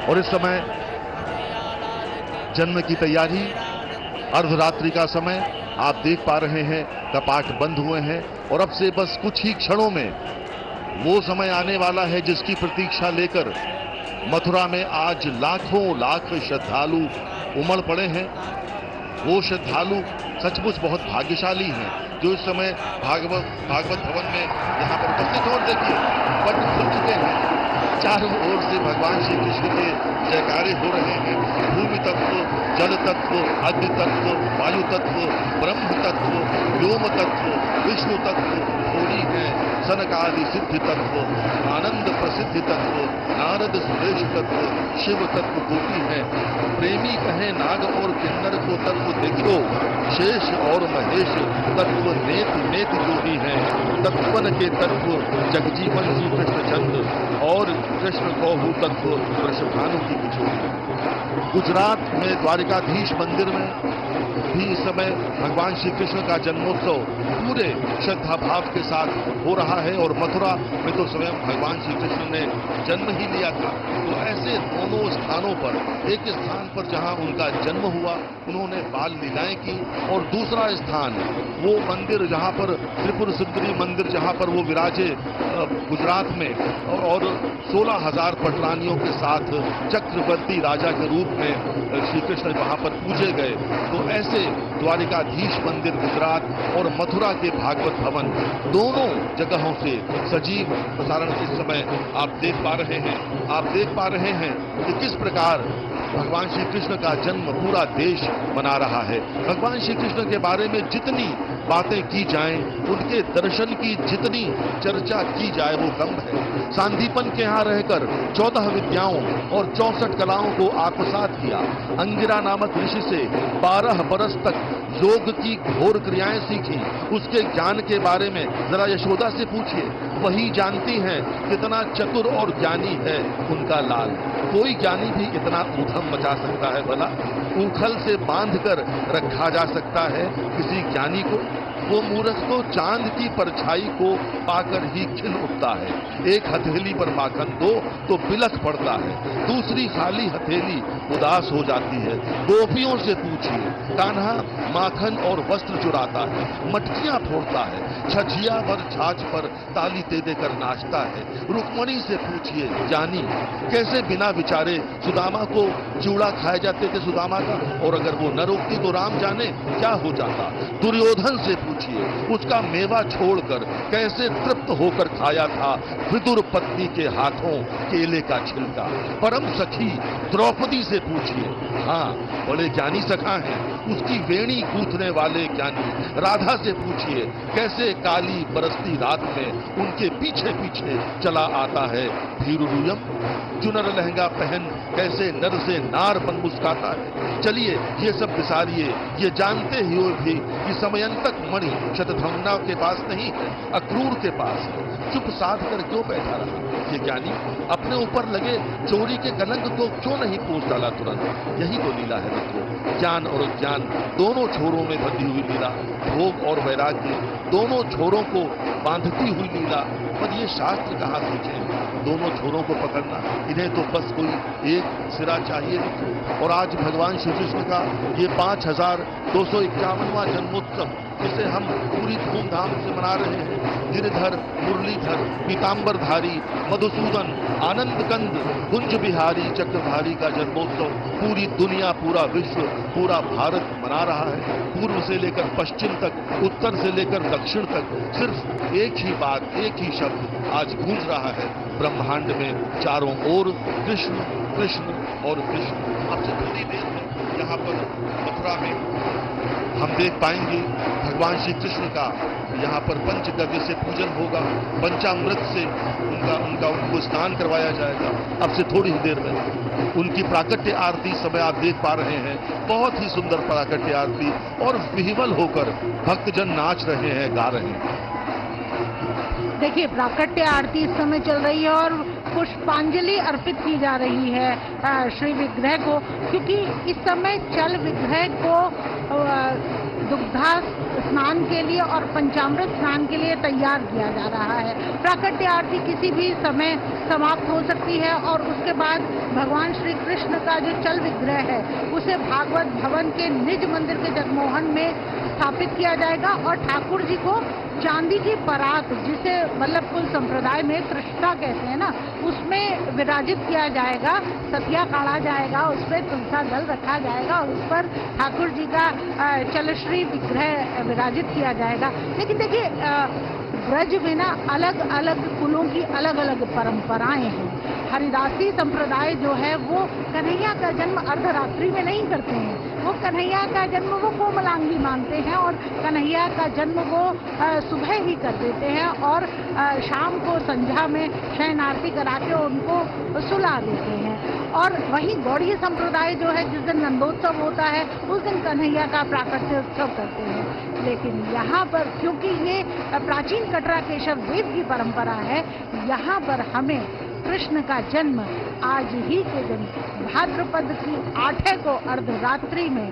Speaker 12: और इस समय जन्म की तैयारी, अर्धरात्रि का समय आप देख पा रहे हैं, कपाट बंद हुए हैं और अब से बस कुछ ही क्षणों में वो समय आने वाला है जिसकी प्रतीक्षा लेकर मथुरा में आज लाखों लाख श्रद्धालु उमड़ पड़े हैं। वो श्रद्धालु सचमुच बहुत भाग्यशाली हैं जो इस समय भागवत भवन में यहाँ पर उपस्थित हो। देखिए पट खुल चुके हैं, चारों ओर से भगवान श्री कृष्ण के जयकारे हो रहे हैं। भूमि तत्व, जल तत्व, अग्नि तत्व, वायु तत्व, ब्रह्म तत्व, व्योम तत्व, विष्णु तत्व, होरी है, सनकादि सिद्धि तत्व, आनंद प्रसिद्धि तत्व, नारद सुरेश तत्व, शिव तत्व कोटि है। प्रेमी कहे नाग और किन्नर को तत्व देखो, शेष और महेश तत्व नेत नेत जो ही है। तत्वन के तत्व जगजीवन जी कृष्णचंद्र और कृष्ण गौहू तत्व वृषभानु की किशोरी। गुजरात में द्वारिकाधीश मंदिर में भी इस समय भगवान श्री कृष्ण का जन्मोत्सव पूरे श्रद्धा भाव के साथ हो रहा है और मथुरा में तो स्वयं भगवान श्री कृष्ण ने जन्म ही लिया था। तो ऐसे दोनों स्थानों पर, एक स्थान पर जहां उनका जन्म हुआ उन्होंने बाल लीलाएं की और दूसरा स्थान वो मंदिर जहां पर त्रिपुर सुंदरी मंदिर जहां पर वो विराजे गुजरात में और 16,000 पटरानियों के साथ चक्रवर्ती राजा के रूप में श्री कृष्ण वहां पर पूजे गए। तो ऐसे द्वारिकाधीश मंदिर गुजरात और मथुरा के भागवत भवन दोनों जगहों से सजीव प्रसारण इस समय आप देख पा रहे हैं। आप देख पा रहे हैं कि किस प्रकार भगवान श्री कृष्ण का जन्म पूरा देश मना रहा है। भगवान श्री कृष्ण के बारे में जितनी बातें की जाएं, उनके दर्शन की जितनी चर्चा की जाए वो कम है। सांदीपन के यहाँ रहकर 14 विद्याओं और 64 कलाओं को आत्मसात किया। अंगिरा नामक ऋषि से 12 बरस तक योग की घोर क्रियाएं सीखी। उसके ज्ञान के बारे में जरा यशोदा से पूछिए, वही जानती हैं कितना चतुर और ज्ञानी है उनका लाल। कोई ज्ञानी भी इतना ऊधम मचा सकता है भला? ऊखल से बांधकर रखा जा सकता है किसी ज्ञानी को? वो मूर्ख तो चांद की परछाई को पाकर ही खिल उठता है। एक हथेली पर माखन दो तो बिलख पड़ता है, दूसरी खाली हथेली उदास हो जाती है। गोपियों से पूछिए, कान्हा माखन और वस्त्र चुराता है, मटकियां फोड़ता है, छछिया पर छाछ पर ताली दे देकर नाचता है। रुक्मणी से पूछिए, जानी कैसे बिना विचारे सुदामा को चूड़ा खाए जाते थे सुदामा का, और अगर वो न रोकती तो राम जाने क्या हो जाता। दुर्योधन से पूछिए, उसका मेवा छोड़कर कैसे तृप्त होकर खाया था विदुर पत्नी के हाथों केले का छिलका। परम सखी द्रौपदी से पूछिए, हाँ बड़े ज्ञानी सखा हैं, उसकी वेणी गूंथने वाले ज्ञानी। राधा से पूछिए, कैसे काली बरसती रात में उनके पीछे पीछे चला आता है धीरुरुयम। चुनर लहंगा पहन कैसे नर से नार बन मुस्काता है। चलिए ये सब विसारिए, ये जानते ही हो भी कि समयंतक मणि शतधम्ना के पास नहीं है, अक्रूर के पास है। चुप साध कर क्यों बैठा रहा ये ज्ञानी? अपने ऊपर लगे चोरी के कलंक को क्यों नहीं पोंछ डाला तुरंत? यही तो लीला है मित्रों, ज्ञान और ज्ञान दोनों छोरों में बंधी हुई लीला, भोग और वैराग्य दोनों छोरों को बांधती हुई लीला। पर ये शास्त्र कहाँ सोचे दोनों छोरों को पकड़ना, इन्हें तो बस कोई एक सिरा चाहिए मित्रों। और आज भगवान श्री कृष्ण का ये 5251वां जन्मोत्सव, जिसे हम पूरी धूमधाम से मना रहे हैं। गिरधर, मुरलीधर, पीतांबरधारी, मधुसूदन, आनंद कंद, कुंज बिहारी, चक्रधारी का जन्मोत्सव पूरी दुनिया, पूरा विश्व, पूरा भारत मना रहा है। पूर्व से लेकर पश्चिम तक, उत्तर से लेकर दक्षिण तक सिर्फ एक ही बात, एक ही शब्द आज गूंज रहा है ब्रह्मांड में चारों ओर, कृष्ण कृष्ण और कृष्ण। अब से थोड़ी देर में यहाँ पर मथुरा में हम देख पाएंगे भगवान श्री कृष्ण का यहाँ पर पंचगव्य से पूजन होगा, पंचामृत से उनको स्नान करवाया जाएगा। अब से थोड़ी ही देर में उनकी प्राकट्य आरती समय आप देख पा रहे हैं, बहुत ही सुंदर प्राकट्य आरती, और विह्वल होकर भक्तजन नाच रहे हैं, गा रहे हैं।
Speaker 3: देखिए, प्राकट्य आरती इस समय चल रही है और पुष्पांजलि अर्पित की जा रही है श्री विग्रह को, क्योंकि इस समय चल विग्रह को दुग्धा स्नान के लिए और पंचामृत स्नान के लिए तैयार किया जा रहा है। प्राकट्य आरती किसी भी समय समाप्त हो सकती है और उसके बाद भगवान श्री कृष्ण का जो चल विग्रह है उसे भागवत भवन के निज मंदिर के जगमोहन में स्थापित किया जाएगा और ठाकुर जी को चांदी की परात, जिसे वल्लभकुल संप्रदाय में कृष्णा कहते हैं ना, उसमें विराजित किया जाएगा, सतिया काढ़ा जाएगा, उसमें तुलसा जल रखा जाएगा और उस पर ठाकुर जी का चलश्री विग्रह विराजित किया जाएगा। लेकिन देखिए, ब्रज में ना अलग अलग कुलों की अलग अलग परंपराएं हैं। हरिदासी संप्रदाय जो है वो कन्हैया का जन्म अर्धरात्रि में नहीं करते हैं, वो कन्हैया का जन्म वो कोमलांगी मानते हैं और कन्हैया का जन्म वो सुबह ही कर देते हैं और शाम को संध्या में शयन आरती करा के उनको सुला देते हैं। और वहीं गौड़ीय संप्रदाय जो है, जिस दिन नंदोत्सव होता है उस दिन कन्हैया का प्राकट्य उत्सव करते हैं। लेकिन यहाँ पर क्योंकि ये प्राचीन कटरा केशव देव की परंपरा है, यहाँ पर हमें कृष्ण का जन्म आज ही के दिन भाद्रपद की 8 को अर्धरात्रि में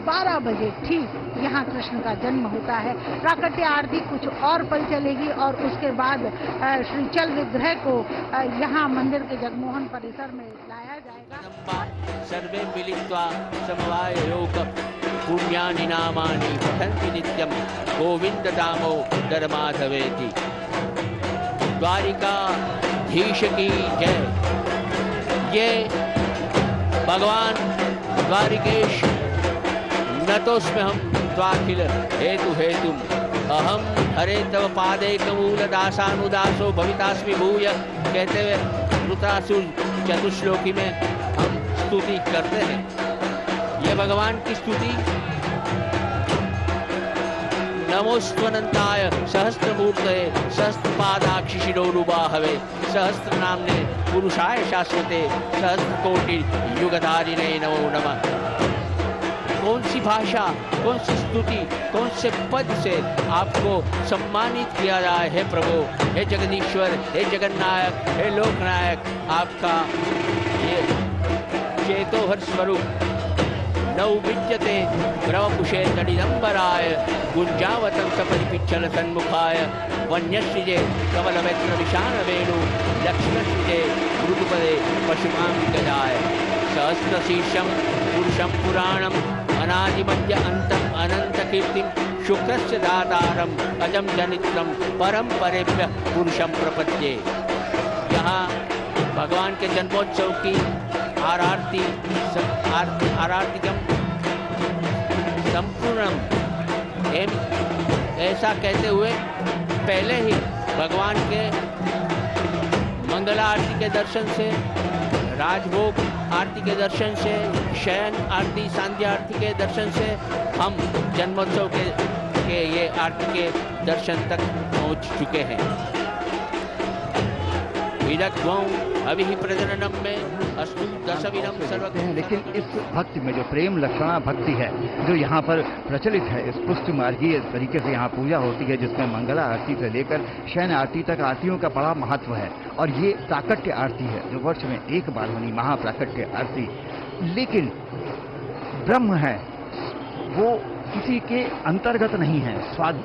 Speaker 3: 12 बजे ठीक यहाँ कृष्ण का जन्म होता है। प्राकट्य आरती कुछ और पल चलेगी और उसके बाद श्री चल विग्रह को यहाँ मंदिर के जगमोहन परिसर में लाया जाएगा।
Speaker 5: सर्वे मिलित्वा समवाय योग पुण्यानि नामानि पठन्ति नित्यं गोविंद दामोदर माधवेति। द्वारिकाधीश की जय। ये भगवान द्वारिकेश नतोस्म्य हम त्वाखिल हेतु हेतुम अहम हरे तव पादैकमूल दासानुदासो भवितास्मि भूय कहते हुए वृत्रासुर चतुश्लोकी में हम स्तुति करते हैं। ये भगवान की स्तुति नमोस्त्वनंताय सहस्त्रमूर्तये सहस्त्रपादाक्षि शिरोरुबाहवे सहस्त्र नामने पुरुषाय शाश्वते सहस्त्रकोटि युगधारिणे नमो नमः। कौन सी भाषा, कौन सी स्तुति, कौन से पद से आपको सम्मानित किया जाए हे प्रभु, हे जगदीश्वर, हे जगन्नायक, हे लोकनायक। आपका ये चेतोहर स्वरूप नौ विद्यते ग्रवकुशे तडिदंबराय गुंजावतं सपरिपिच्छल सन्मुखाय वन्यश्रिजे कमलवेत्र विशान वेणु लक्ष्मणश्रिजे मृदुपदे पशुमांबिकजाय सहस्रशीर्षं पुरुषं पुराणम् अनादिमध्य अंतम् अनंत कीर्तिं शुक्रस्य दातारम् अजं जनित्रं परम परेभ्य पुरुषं प्रपद्ये। यहाँ भगवान के जन्मोत्सव की आरार्तिकम संपूर्णम ऐसा कहते हुए पहले ही भगवान के मंगला आरती के दर्शन से, राजभोग आरती के दर्शन से, शयन आरती, सांध्या आरती के दर्शन से हम जन्मोत्सव के ये आरती के दर्शन तक पहुंच चुके हैं। अभी प्रजननम में अस्तु दशविनम सर्वज्ञ।
Speaker 4: लेकिन इस भक्ति में जो प्रेम लक्षणा भक्ति है जो यहाँ पर प्रचलित है, इस पुष्ट मार्गीय तरीके से यहाँ पूजा होती है, जिसमें मंगला आरती से लेकर शयन आरती तक आरतियों का बड़ा महत्व है। और ये प्राकट्य आरती है जो वर्ष में एक बार होनी, महाप्राकट्य आरती। लेकिन ब्रह्म है वो किसी के अंतर्गत नहीं है स्वाद,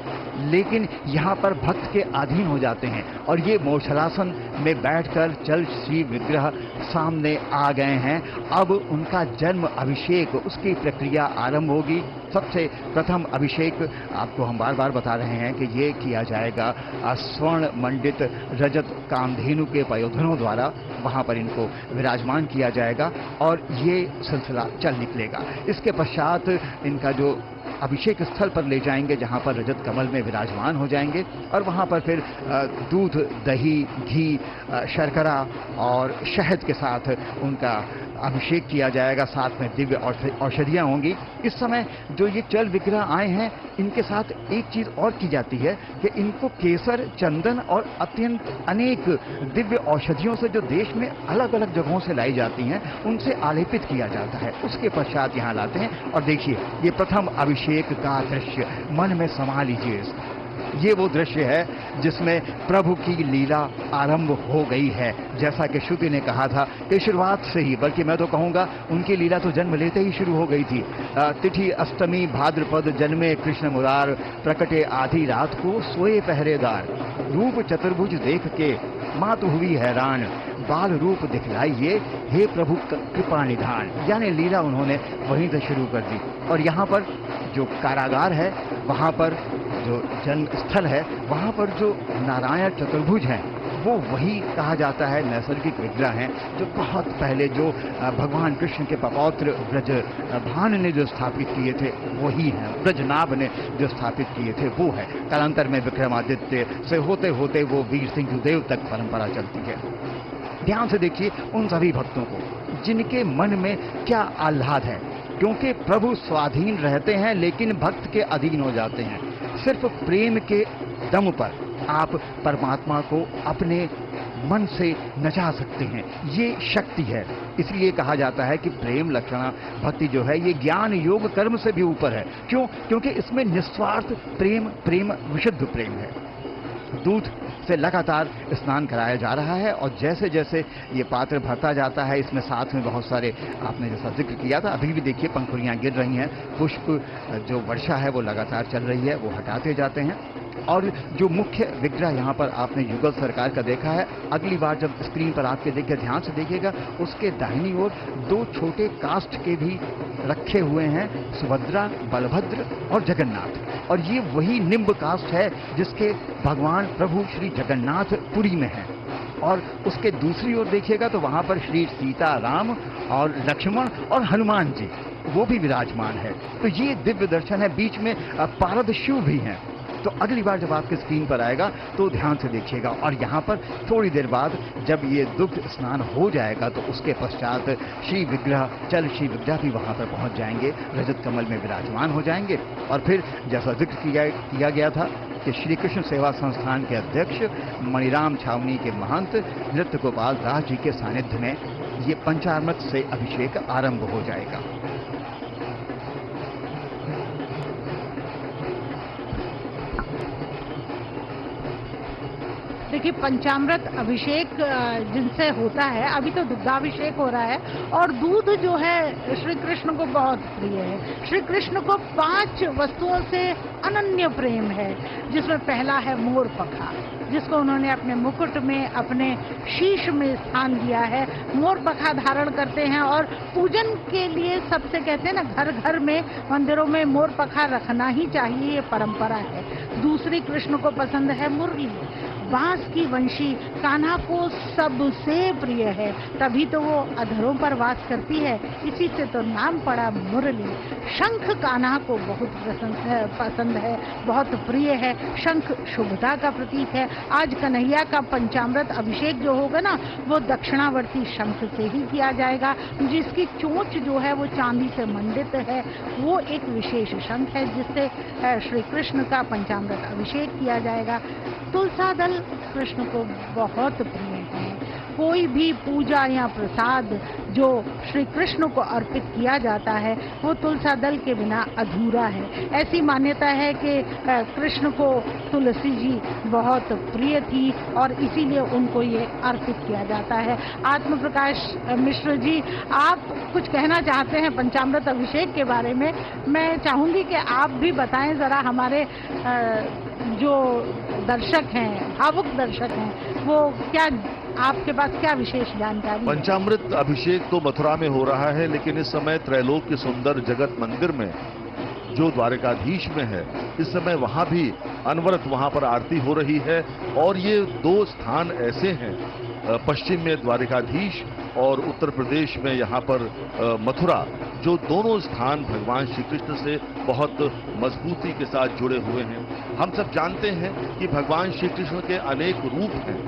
Speaker 4: लेकिन यहाँ पर भक्त के अधीन हो जाते हैं। और ये मोक्षासन में बैठकर चल श्री विग्रह सामने आ गए हैं। अब उनका जन्म अभिषेक, उसकी प्रक्रिया आरंभ होगी। सबसे प्रथम अभिषेक आपको हम बार बार बता रहे हैं कि ये किया जाएगा स्वर्ण मंडित रजत कामधेनु के पयोधनों द्वारा। वहाँ पर इनको विराजमान किया जाएगा और ये सिलसिला चल निकलेगा। इसके पश्चात इनका जो अभिषेक स्थल पर ले जाएंगे जहाँ पर रजत कमल में विराजमान हो जाएंगे और वहाँ पर फिर दूध, दही, घी, शर्करा और शहद के साथ उनका अभिषेक किया जाएगा। साथ में दिव्य औषधियाँ होंगी। इस समय जो ये चल विग्रह आए हैं, इनके साथ एक चीज़ और की जाती है कि इनको केसर, चंदन और अत्यंत अनेक दिव्य औषधियों से जो देश में अलग अलग जगहों से लाई जाती हैं, उनसे आलेपित किया जाता है। उसके पश्चात यहाँ लाते हैं और देखिए ये प्रथम अभिषेक का दृश्य मन में समा लीजिए। ये वो दृश्य है जिसमें प्रभु की लीला आरंभ हो गई है। जैसा कि श्रुति ने कहा था कि शुरुआत से ही, बल्कि मैं तो कहूँगा उनकी लीला तो जन्म लेते ही शुरू हो गई थी। तिथि अष्टमी भाद्रपद जन्मे कृष्ण मुरार, प्रकटे आधी रात को सोए पहरेदार। रूप चतुर्भुज देख के मात हुई हैरान, बाल रूप दिखलाइए हे प्रभु कृपा निधान। यानी लीला उन्होंने वहीं से शुरू कर दी। और यहाँ पर जो कारागार है, वहाँ पर जो जन्म स्थल है, वहाँ पर जो नारायण चतुर्भुज हैं, वो वही कहा जाता है नैसर्गिक विग्रह हैं जो बहुत पहले जो भगवान कृष्ण के पपौत्र ब्रजभान ने जो स्थापित किए थे वही हैं। ब्रजनाभ ने जो स्थापित किए थे वो है। कालांतर में विक्रमादित्य से होते होते वो वीर सिंह देव तक परंपरा चलती है। ध्यान से देखिए उन सभी भक्तों को जिनके मन में क्या आह्लाद है, क्योंकि प्रभु स्वाधीन रहते हैं लेकिन भक्त के अधीन हो जाते हैं। सिर्फ प्रेम के दम पर आप परमात्मा को अपने मन से नचा सकते हैं। ये शक्ति है। इसलिए कहा जाता है कि प्रेम लक्षणा भक्ति जो है ये ज्ञान योग कर्म से भी ऊपर है। क्यों? क्योंकि इसमें निस्वार्थ प्रेम विशुद्ध प्रेम है। दूध से लगातार स्नान कराया जा रहा है और जैसे जैसे ये पात्र भरता जाता है, इसमें साथ में बहुत सारे, आपने जैसा जिक्र किया था, अभी भी देखिए पंखुड़ियाँ गिर रही हैं, पुष्प जो वर्षा है वो लगातार चल रही है, वो हटाते जाते हैं। और जो मुख्य विग्रह यहाँ पर आपने युगल सरकार का देखा है, अगली बार जब स्क्रीन पर आपके देखिए, ध्यान से देखिएगा, उसके दाहिनी ओर दो छोटे काष्ठ के भी रखे हुए हैं, सुभद्रा, बलभद्र और जगन्नाथ। और ये वही निम्ब काष्ठ है जिसके भगवान प्रभु श्री जगन्नाथ पुरी में है। और उसके दूसरी ओर देखिएगा तो वहाँ पर श्री सीता राम और लक्ष्मण और हनुमान जी वो भी विराजमान है। तो ये दिव्य दर्शन है। बीच में पारद शिव भी हैं। तो अगली बार जब आपके स्क्रीन पर आएगा तो ध्यान से देखिएगा। और यहाँ पर थोड़ी देर बाद जब ये दुग्ध स्नान हो जाएगा तो उसके पश्चात श्री विग्रह, चल श्री विग्रह भी वहाँ पर पहुँच जाएंगे, रजत कमल में विराजमान हो जाएंगे। और फिर जैसा जिक्र किया गया था कि श्री कृष्ण सेवा संस्थान के अध्यक्ष मणिराम छावनी के महंत नृत्य गोपाल दास जी के सानिध्य में ये पंचामृत से अभिषेक आरंभ हो जाएगा।
Speaker 3: देखिए पंचामृत अभिषेक जिनसे होता है, अभी तो दुग्धाभिषेक हो रहा है और दूध जो है श्री कृष्ण को बहुत प्रिय है। श्री कृष्ण को 5 वस्तुओं से अनन्य प्रेम है, जिसमें पहला है मोर पखा, जिसको उन्होंने अपने मुकुट में, अपने शीश में स्थान दिया है। मोर पखा धारण करते हैं और पूजन के लिए सबसे कहते हैं ना, घर घर में, मंदिरों में मोर पखा रखना ही चाहिए, ये परंपरा है। दूसरी कृष्ण को पसंद है मुरली, बांस की वंशी कान्हा को सबसे प्रिय है, तभी तो वो अधरों पर वास करती है, इसी से तो नाम पड़ा मुरली। शंख कान्हा को बहुत पसंद है, बहुत प्रिय है। शंख शुभता का प्रतीक है। आज कन्हैया का पंचामृत अभिषेक जो होगा ना, वो दक्षिणावर्ती शंख से ही किया जाएगा, जिसकी चोंच जो है वो चांदी से मंडित है। वो एक विशेष शंख है जिससे श्री कृष्ण का पंचामृत अभिषेक किया जाएगा। तुलसा दल कृष्ण को बहुत प्रिय है। कोई भी पूजा या प्रसाद जो श्री कृष्ण को अर्पित किया जाता है वो तुलसा दल के बिना अधूरा है। ऐसी मान्यता है कि कृष्ण को तुलसी जी बहुत प्रिय थी और इसीलिए उनको ये अर्पित किया जाता है। आत्म प्रकाश मिश्र जी, आप कुछ कहना चाहते हैं पंचामृत अभिषेक के बारे में? मैं चाहूंगी कि आप भी बताएं जरा, हमारे जो दर्शक हैं, भावुक दर्शक हैं, वो क्या, आपके पास क्या विशेष जानकारी?
Speaker 12: पंचामृत अभिषेक तो मथुरा में हो रहा है, लेकिन इस समय त्रैलोक्य सुंदर जगत मंदिर में जो द्वारकाधीश में है, इस समय वहां भी अनवरत वहां पर आरती हो रही है। और ये दो स्थान ऐसे हैं, पश्चिम में द्वारकाधीश और उत्तर प्रदेश में यहाँ पर मथुरा, जो दोनों स्थान भगवान श्री कृष्ण से बहुत मजबूती के साथ जुड़े हुए हैं। हम सब जानते हैं कि भगवान श्री कृष्ण के अनेक रूप हैं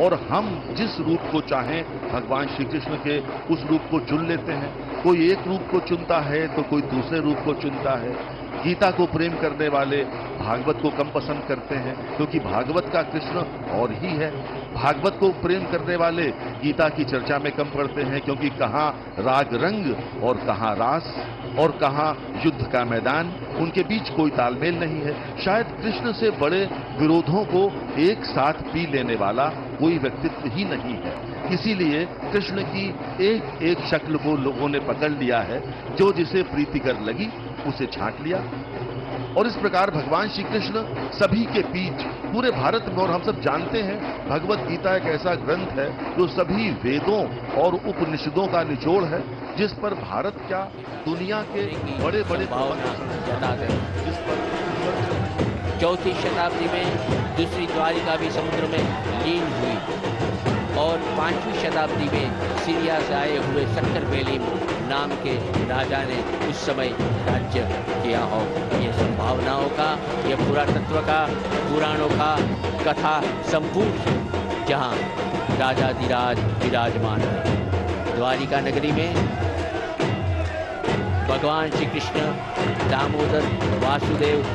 Speaker 12: और हम जिस रूप को चाहें भगवान श्री कृष्ण के उस रूप को चुन लेते हैं। कोई एक रूप को चुनता है तो कोई दूसरे रूप को चुनता है। गीता को प्रेम करने वाले भागवत को कम पसंद करते हैं क्योंकि भागवत का कृष्ण और ही है। भागवत को प्रेम करने वाले गीता की चर्चा में कम पड़ते हैं क्योंकि कहाँ राग रंग और कहाँ रास और कहाँ युद्ध का मैदान, उनके बीच कोई तालमेल नहीं है। शायद कृष्ण से बड़े विरोधों को एक साथ पी लेने वाला कोई व्यक्तित्व ही नहीं है। इसीलिए कृष्ण की एक एक शक्ल को लोगों ने पकड़ लिया है, जो जिसे प्रीतिकर लगी उसे छांट लिया। और इस प्रकार भगवान श्री कृष्ण सभी के बीच पूरे भारत में, और हम सब जानते हैं भगवत गीता एक ऐसा ग्रंथ है जो सभी वेदों और उपनिषदों का निचोड़ है, जिस पर भारत क्या दुनिया के बड़े बड़े
Speaker 5: भावना जताते हैं। जिस पर 4वीं शताब्दी में दूसरी द्वारिका भी समुद्र में लीन हुई और 5वीं शताब्दी में सीरिया से आए हुए सक्करबेलीम नाम के राजा ने उस समय राज्य किया हो। ये संभावनाओं का, ये पुरातत्व का, पुराणों का कथा संपूर्ण जहाँ राजाधिराज विराजमान है। द्वारिका नगरी में भगवान श्री कृष्ण, दामोदर, वासुदेव,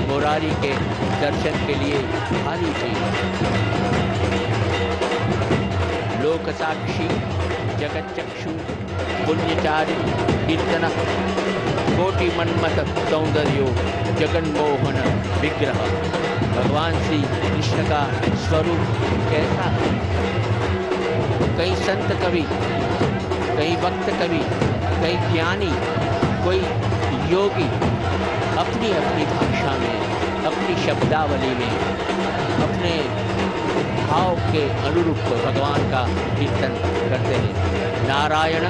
Speaker 5: मुरारी के दर्शन के लिए भारी थी। लोक साक्षी, जगत चक्षु, पुण्यचारी, कीर्तन, कोटि मन्मथ सौंदर्यो, जगन्मोहन विग्रह। भगवान श्री कृष्ण का स्वरूप कैसा है? कई संत कवि, कई भक्त कवि, कई ज्ञानी, कोई योगी अपनी अपनी भाषा में, अपनी शब्दावली में, अपने भाव के अनुरूप भगवान का कीर्तन करते हैं। नारायण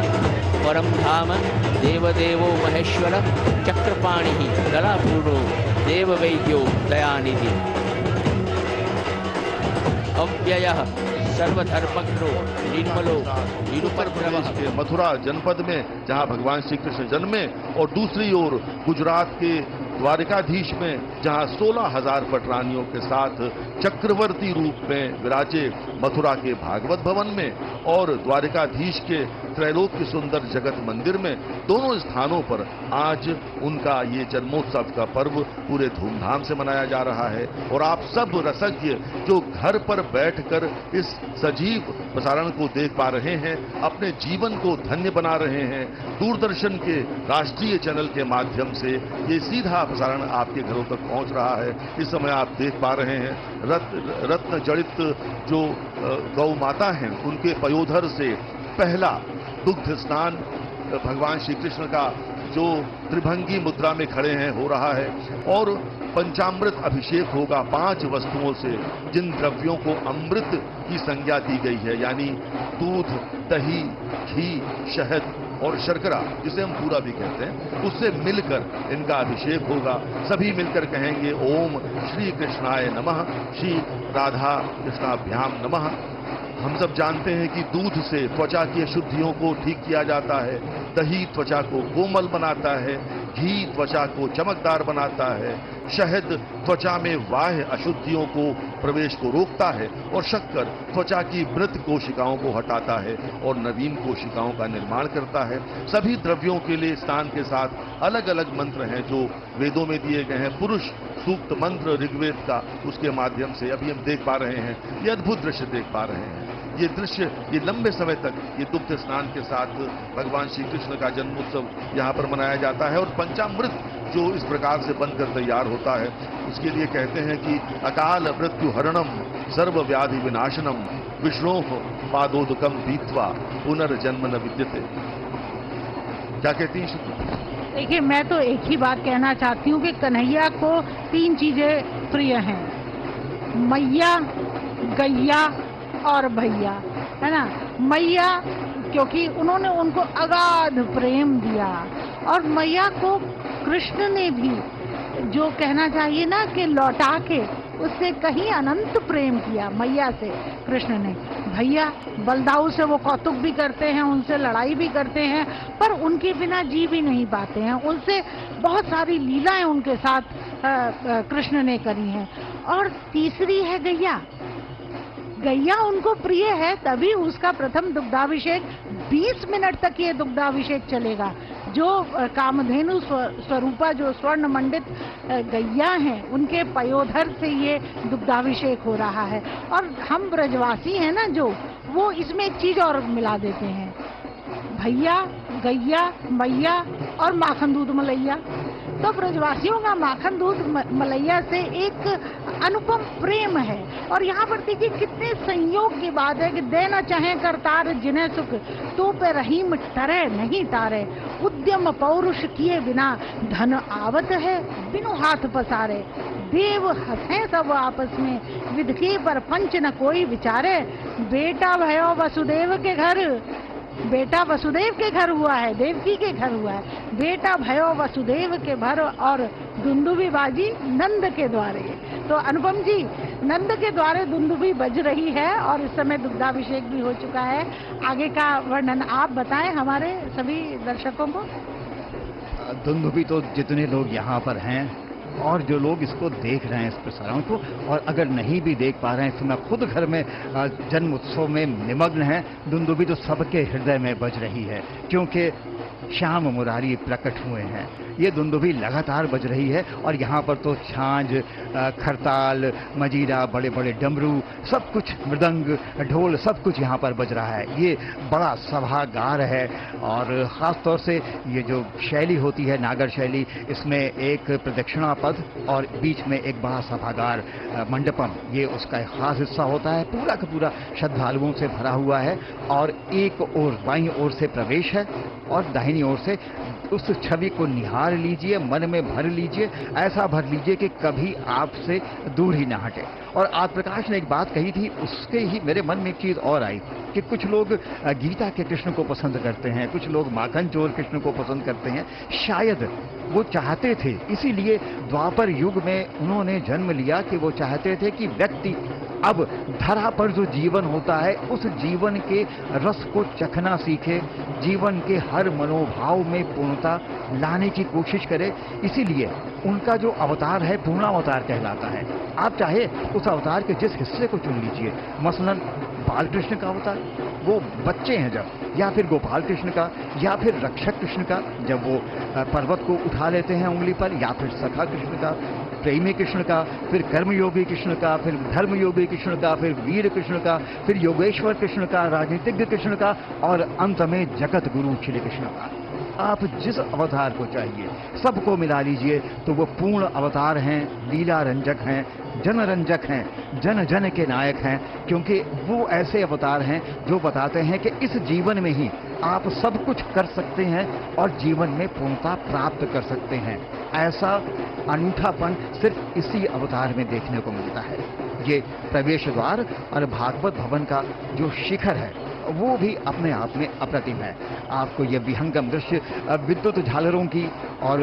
Speaker 5: परम धाम, देवदेवो महेश्वर, चक्रपाणि कलापूर्णो, देववैद्यो दयानिधि, अव्ययः सर्वधर्मज्ञो निर्मलो निरुपद्रवः।
Speaker 12: के मथुरा जनपद में जहां भगवान श्री कृष्ण जन्मे और दूसरी ओर गुजरात के द्वारिकाधीश में जहां 16,000 पटरानियों के साथ चक्रवर्ती रूप में विराजे मथुरा के भागवत भवन में और द्वारिकाधीश के त्रैलोक्य सुंदर जगत मंदिर में, दोनों स्थानों पर आज उनका ये जन्मोत्सव का पर्व पूरे धूमधाम से मनाया जा रहा है। और आप सब रसज्ञ जो घर पर बैठकर इस सजीव प्रसारण को देख पा रहे हैं, अपने जीवन को धन्य बना रहे हैं। दूरदर्शन के राष्ट्रीय चैनल के माध्यम से ये सीधा प्रसारण आपके घरों तक पहुंच रहा है। इस समय आप देख पा रहे हैं रत्न जड़ित जो गौ माता हैं, उनके पयोधर से पहला दुग्ध स्नान भगवान श्री कृष्ण का जो त्रिभंगी मुद्रा में खड़े हैं हो रहा है। और पंचामृत अभिषेक होगा 5 वस्तुओं से, जिन द्रव्यों को अमृत की संज्ञा दी गई है, यानी दूध, दही, घी, शहद और शर्करा, जिसे हम पूरा भी कहते हैं, उससे मिलकर इनका अभिषेक होगा। सभी मिलकर कहेंगे ओम श्री कृष्णाय नमः, श्री राधा कृष्णाभ्याम नमः। हम सब जानते हैं कि दूध से त्वचा की अशुद्धियों को ठीक किया जाता है, दही त्वचा को कोमल बनाता है, घी त्वचा को चमकदार बनाता है, शहद त्वचा में बाह्य अशुद्धियों को प्रवेश को रोकता है और शक्कर त्वचा की मृत कोशिकाओं को हटाता है और नवीन कोशिकाओं का निर्माण करता है। सभी द्रव्यों के लिए स्नान के साथ अलग अलग मंत्र हैं जो वेदों में दिए गए हैं। पुरुष सूक्त मंत्र ऋग्वेद का, उसके माध्यम से अभी हम देख पा रहे हैं, ये अद्भुत दृश्य देख पा रहे हैं। ये दृश्य, ये लंबे समय तक ये दुग्ध स्नान के साथ भगवान श्री कृष्ण का जन्मोत्सव यहाँ पर मनाया जाता है। और पंचामृत जो इस प्रकार से बनकर तैयार होता है, उसके लिए कहते हैं कि अकाल मृत्यु हरणम सर्व व्याधि विनाशनम विष्णोः पादोदकम पीत्वा पुनर्जन्म न विद्यते। क्या कहती हैं?
Speaker 3: देखिए, मैं तो एक ही बात कहना चाहती हूँ कि कन्हैया को 3 चीजें प्रिय हैं, मैया, गैया और भैया, है ना। मैया क्योंकि उन्होंने उनको अगाध प्रेम दिया, और मैया को कृष्ण ने भी, जो कहना चाहिए ना कि लौटा के उससे कहीं अनंत प्रेम किया मैया से कृष्ण ने। भैया बलदाऊ से वो कौतुक भी करते हैं, उनसे लड़ाई भी करते हैं, पर उनके बिना जी भी नहीं पाते हैं। उनसे बहुत सारी लीलाएं उनके साथ कृष्ण ने करी हैं। और तीसरी है गैया। गैया उनको प्रिय है, तभी उसका प्रथम दुग्धाभिषेक 20 मिनट तक ये दुग्धाभिषेक चलेगा। जो कामधेनु स्वरूपा, जो स्वर्ण मंडित गैया हैं, उनके पयोधर से ये दुग्धाभिषेक हो रहा है। और हम ब्रजवासी हैं ना, जो वो इसमें एक चीज और मिला देते हैं, भैया, गैया, मैया और माखन दूध मलैया। तो ब्रजवासियों का माखन दूध मलैया से एक अनुपम प्रेम है। और यहाँ पर देखिए कितने संयोग की बात है कि दे न चाहे करतार जिन्हें सुख, तो पे रहीम टरे नहीं तारे, उद्यम पौरुष किए बिना धन आवत है बिनु हाथ पसारे, देव हंसे सब आपस में विधि पर पंच न कोई विचारे, बेटा भयो वसुदेव के घर, बेटा वसुदेव के घर हुआ है, देवकी के घर हुआ है, बेटा भयो वसुदेव के भर और दुंदुभी बाजी नंद के द्वारे। तो अनुपम जी, नंद के द्वारे दुंदुभी बज रही है और इस समय दुग्धाभिषेक भी हो चुका है। आगे का वर्णन आप बताएं हमारे सभी दर्शकों को।
Speaker 4: दुंदुभी तो जितने लोग यहाँ पर हैं और जो लोग इसको देख रहे हैं, इस प्रसारण को, और अगर नहीं भी देख पा रहे हैं, इस समय खुद घर में जन्म उत्सव में निमग्न हैं, दुंदुभी तो सबके हृदय में बज रही है, क्योंकि श्याम मुरारी प्रकट हुए हैं। ये दुंदुभी लगातार बज रही है और यहाँ पर तो छांझ, खरताल, मजीरा, बड़े बड़े डमरू, सब कुछ, मृदंग, ढोल, सब कुछ यहाँ पर बज रहा है। ये बड़ा सभागार है और ख़ास तौर से ये जो शैली होती है, नागर शैली, इसमें एक प्रदक्षिणा पथ और बीच में एक बड़ा सभागार, मंडपम, ये उसका एक खास हिस्सा होता है। पूरा का पूरा श्रद्धालुओं से भरा हुआ है और एक ओर बाईं ओर से प्रवेश है और दाहिनी ओर से उस छवि को निहार लीजिए, मन में भर लीजिए, ऐसा भर लीजिए कि कभी आपसे दूर ही ना हटे। और आज प्रकाश ने एक बात कही थी, उसके ही मेरे मन में एक चीज़ और आई कि कुछ लोग गीता के कृष्ण को पसंद करते हैं, कुछ लोग माखन चोर कृष्ण को पसंद करते हैं। शायद वो चाहते थे, इसीलिए द्वापर युग में उन्होंने जन्म लिया कि वो चाहते थे कि व्यक्ति अब धरा पर जो जीवन होता है, उस जीवन के रस को चखना सीखे, जीवन के हर मनोभाव में पूर्णता लाने की कोशिश करे। इसीलिए उनका जो अवतार है पूर्णावतार कहलाता है। आप चाहे उस अवतार के जिस हिस्से को चुन लीजिए, मसलन बाल कृष्ण का अवतार, वो बच्चे हैं जब, या फिर गोपाल कृष्ण का, या फिर रक्षक कृष्ण का जब वो पर्वत को उठा लेते हैं उंगली पर, या फिर सखा कृष्ण का, प्रेमी कृष्ण का, फिर कर्मयोगी कृष्ण का, फिर धर्मयोगी कृष्ण का, फिर वीर कृष्ण का, फिर योगेश्वर कृष्ण का, राजनीतिज्ञ कृष्ण का और अंत में जगत गुरु श्री कृष्ण का। आप जिस अवतार को चाहिए सबको मिला लीजिए तो वो पूर्ण अवतार हैं, लीला रंजक हैं, जनरंजक हैं, जन जन के नायक हैं, क्योंकि वो ऐसे अवतार हैं जो बताते हैं कि इस जीवन में ही आप सब कुछ कर सकते हैं और जीवन में पूर्णता प्राप्त कर सकते हैं। ऐसा अनूठापन सिर्फ इसी अवतार में देखने को मिलता है। ये प्रवेश द्वार और भागवत भवन का जो शिखर है वो भी अपने आप में अप्रतिम है। आपको ये विहंगम दृश्य विद्युत झालरों की और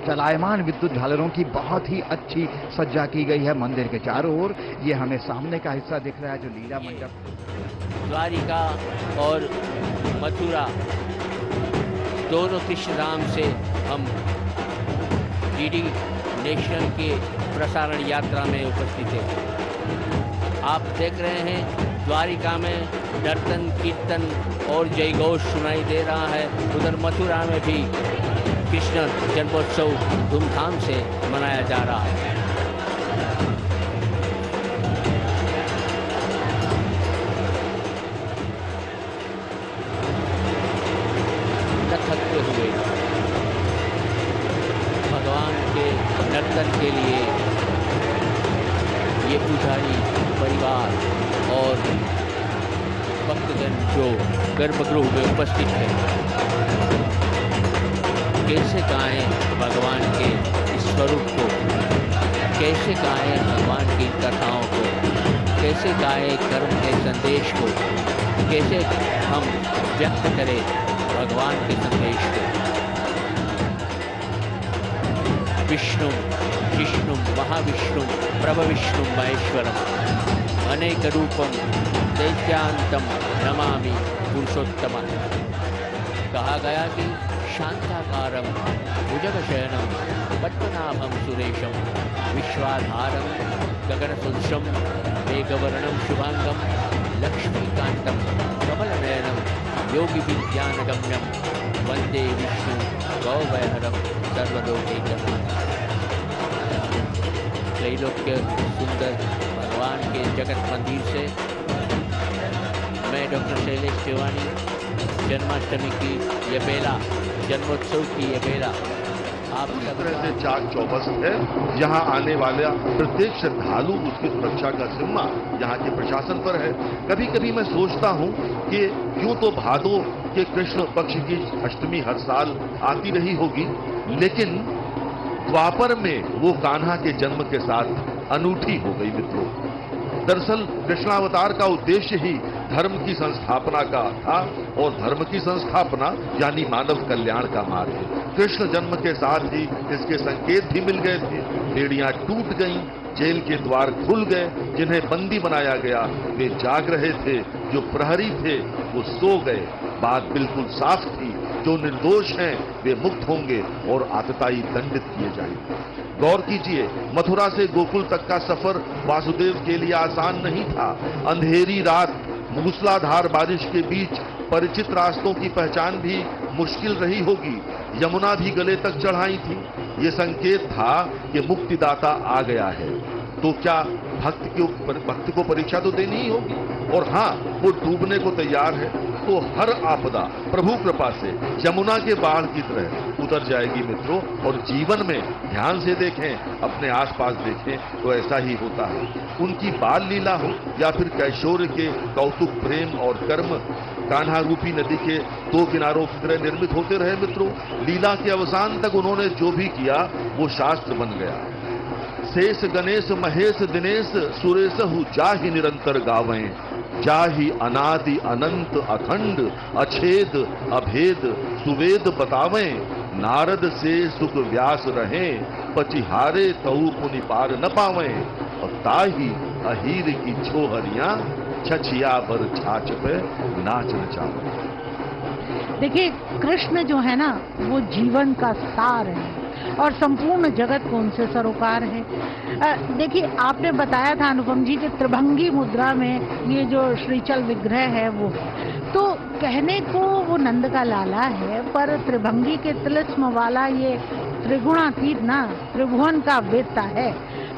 Speaker 4: चलायमान विद्युत झालरों की बहुत ही अच्छी सज्जा की गई है मंदिर के चारों ओर। ये हमें सामने का हिस्सा दिख रहा है जो लीला मंडप।
Speaker 5: द्वारिका और मथुरा दोनों कृष्ण धाम से हम डीडी नेशनल के प्रसारण यात्रा में उपस्थित हैं। आप देख रहे हैं द्वारिका में नर्तन, कीर्तन और जयघोष सुनाई दे रहा है। उधर मथुरा में भी कृष्ण जन्मोत्सव धूमधाम से मनाया जा रहा है। कीर्तन के लिए ये पुजारी परिवार और भक्तजन जो गर्भगृह में उपस्थित है, कैसे गाएं भगवान के स्वरूप को, कैसे गाएं भगवान की कथाओं को, कैसे गाएं कर्म के संदेश को, कैसे हम व्यक्त करें भगवान के संदेश को। विष्णु जिष्णु महाविष्णु प्रभविष्णु महेश्वरम अनेक रूपम दैत्यांतम नमामि पुरुषोत्तम। कहा गया कि शांताकारम भुजगशयनम पद्मनाभम सुरेशम विश्वाधारम गगनसदृशम मेघवर्णम शुभांगम लक्ष्मीकांतम कमलनयनम योगी विद्यानगम्यम वंदे विष्णु गौवैहरम सर्वलोकैकनाथम। त्रैलोक्य सुंदर भगवान के जगत मंदिर से मैं डॉक्टर शैलेश तिवारी जन्माष्टमी की ये बेला, जन्मोत्सव की ये बेला आप
Speaker 12: इस तरह से चाक चौबस है। यहाँ आने वाले प्रत्येक श्रद्धालु उसकी सुरक्षा का जिम्मा यहाँ के प्रशासन पर है। कभी कभी मैं सोचता हूँ कि यूं तो भादो के कृष्ण पक्ष की अष्टमी हर साल आती रही होगी, लेकिन द्वापर में वो कान्हा के जन्म के साथ अनूठी हो गई मित्रों। दरअसल कृष्णावतार का उद्देश्य ही धर्म की संस्थापना का था, और धर्म की संस्थापना यानी मानव कल्याण का मार्ग। कृष्ण जन्म के साथ ही इसके संकेत भी मिल गए थे। बेड़ियां टूट गईं, जेल के द्वार खुल गए, जिन्हें बंदी बनाया गया वे जाग रहे थे, जो प्रहरी थे वो सो गए। बात बिल्कुल साफ थी, जो निर्दोष हैं वे मुक्त होंगे और आतताई दंडित किए जाएंगे। गौर कीजिए, मथुरा से गोकुल तक का सफर वासुदेव के लिए आसान नहीं था। अंधेरी रात, मूसलाधार बारिश के बीच परिचित रास्तों की पहचान भी मुश्किल रही होगी। यमुना भी गले तक चढ़ाई थी। ये संकेत था कि मुक्तिदाता आ गया है। तो क्या भक्त को परीक्षा तो देनी ही होगी, और हाँ, वो डूबने को तैयार है। तो हर आपदा प्रभु कृपा से यमुना के बाढ़ की तरह उतर जाएगी मित्रों। और जीवन में ध्यान से देखें, अपने आसपास देखें तो ऐसा ही होता है। उनकी बाल लीला हो या फिर कैशोर्य के कौतुक प्रेम और कर्म, कान्हा रूपी नदी के दो किनारों की तरह निर्मित होते रहे मित्रों। लीला के अवसान तक उन्होंने जो भी किया वो शास्त्र बन गया। शेष गणेश महेश दिनेश सुरेशहु जाहि निरंतर गावें, जाहि अनादि अनंत अखंड अछेद अभेद सुवेद बतावें। नारद से सुख व्यास रहें, पचिहारे तहु पुनि पार न पावें। और ताही अहीर की छोहरियां, छछिया बर छाछ पे नाच नचावें।
Speaker 3: देखिए, कृष्ण जो है ना वो जीवन का सार है और संपूर्ण जगत को उनसे सरोकार है। देखिए, आपने बताया था अनुपम जी कि त्रिभंगी मुद्रा में ये जो श्रीचल विग्रह है वो, तो कहने को वो नंद का लाला है, पर त्रिभंगी के तिलिस्म वाला ये त्रिगुणातीत ना त्रिभुवन का वेत्ता है।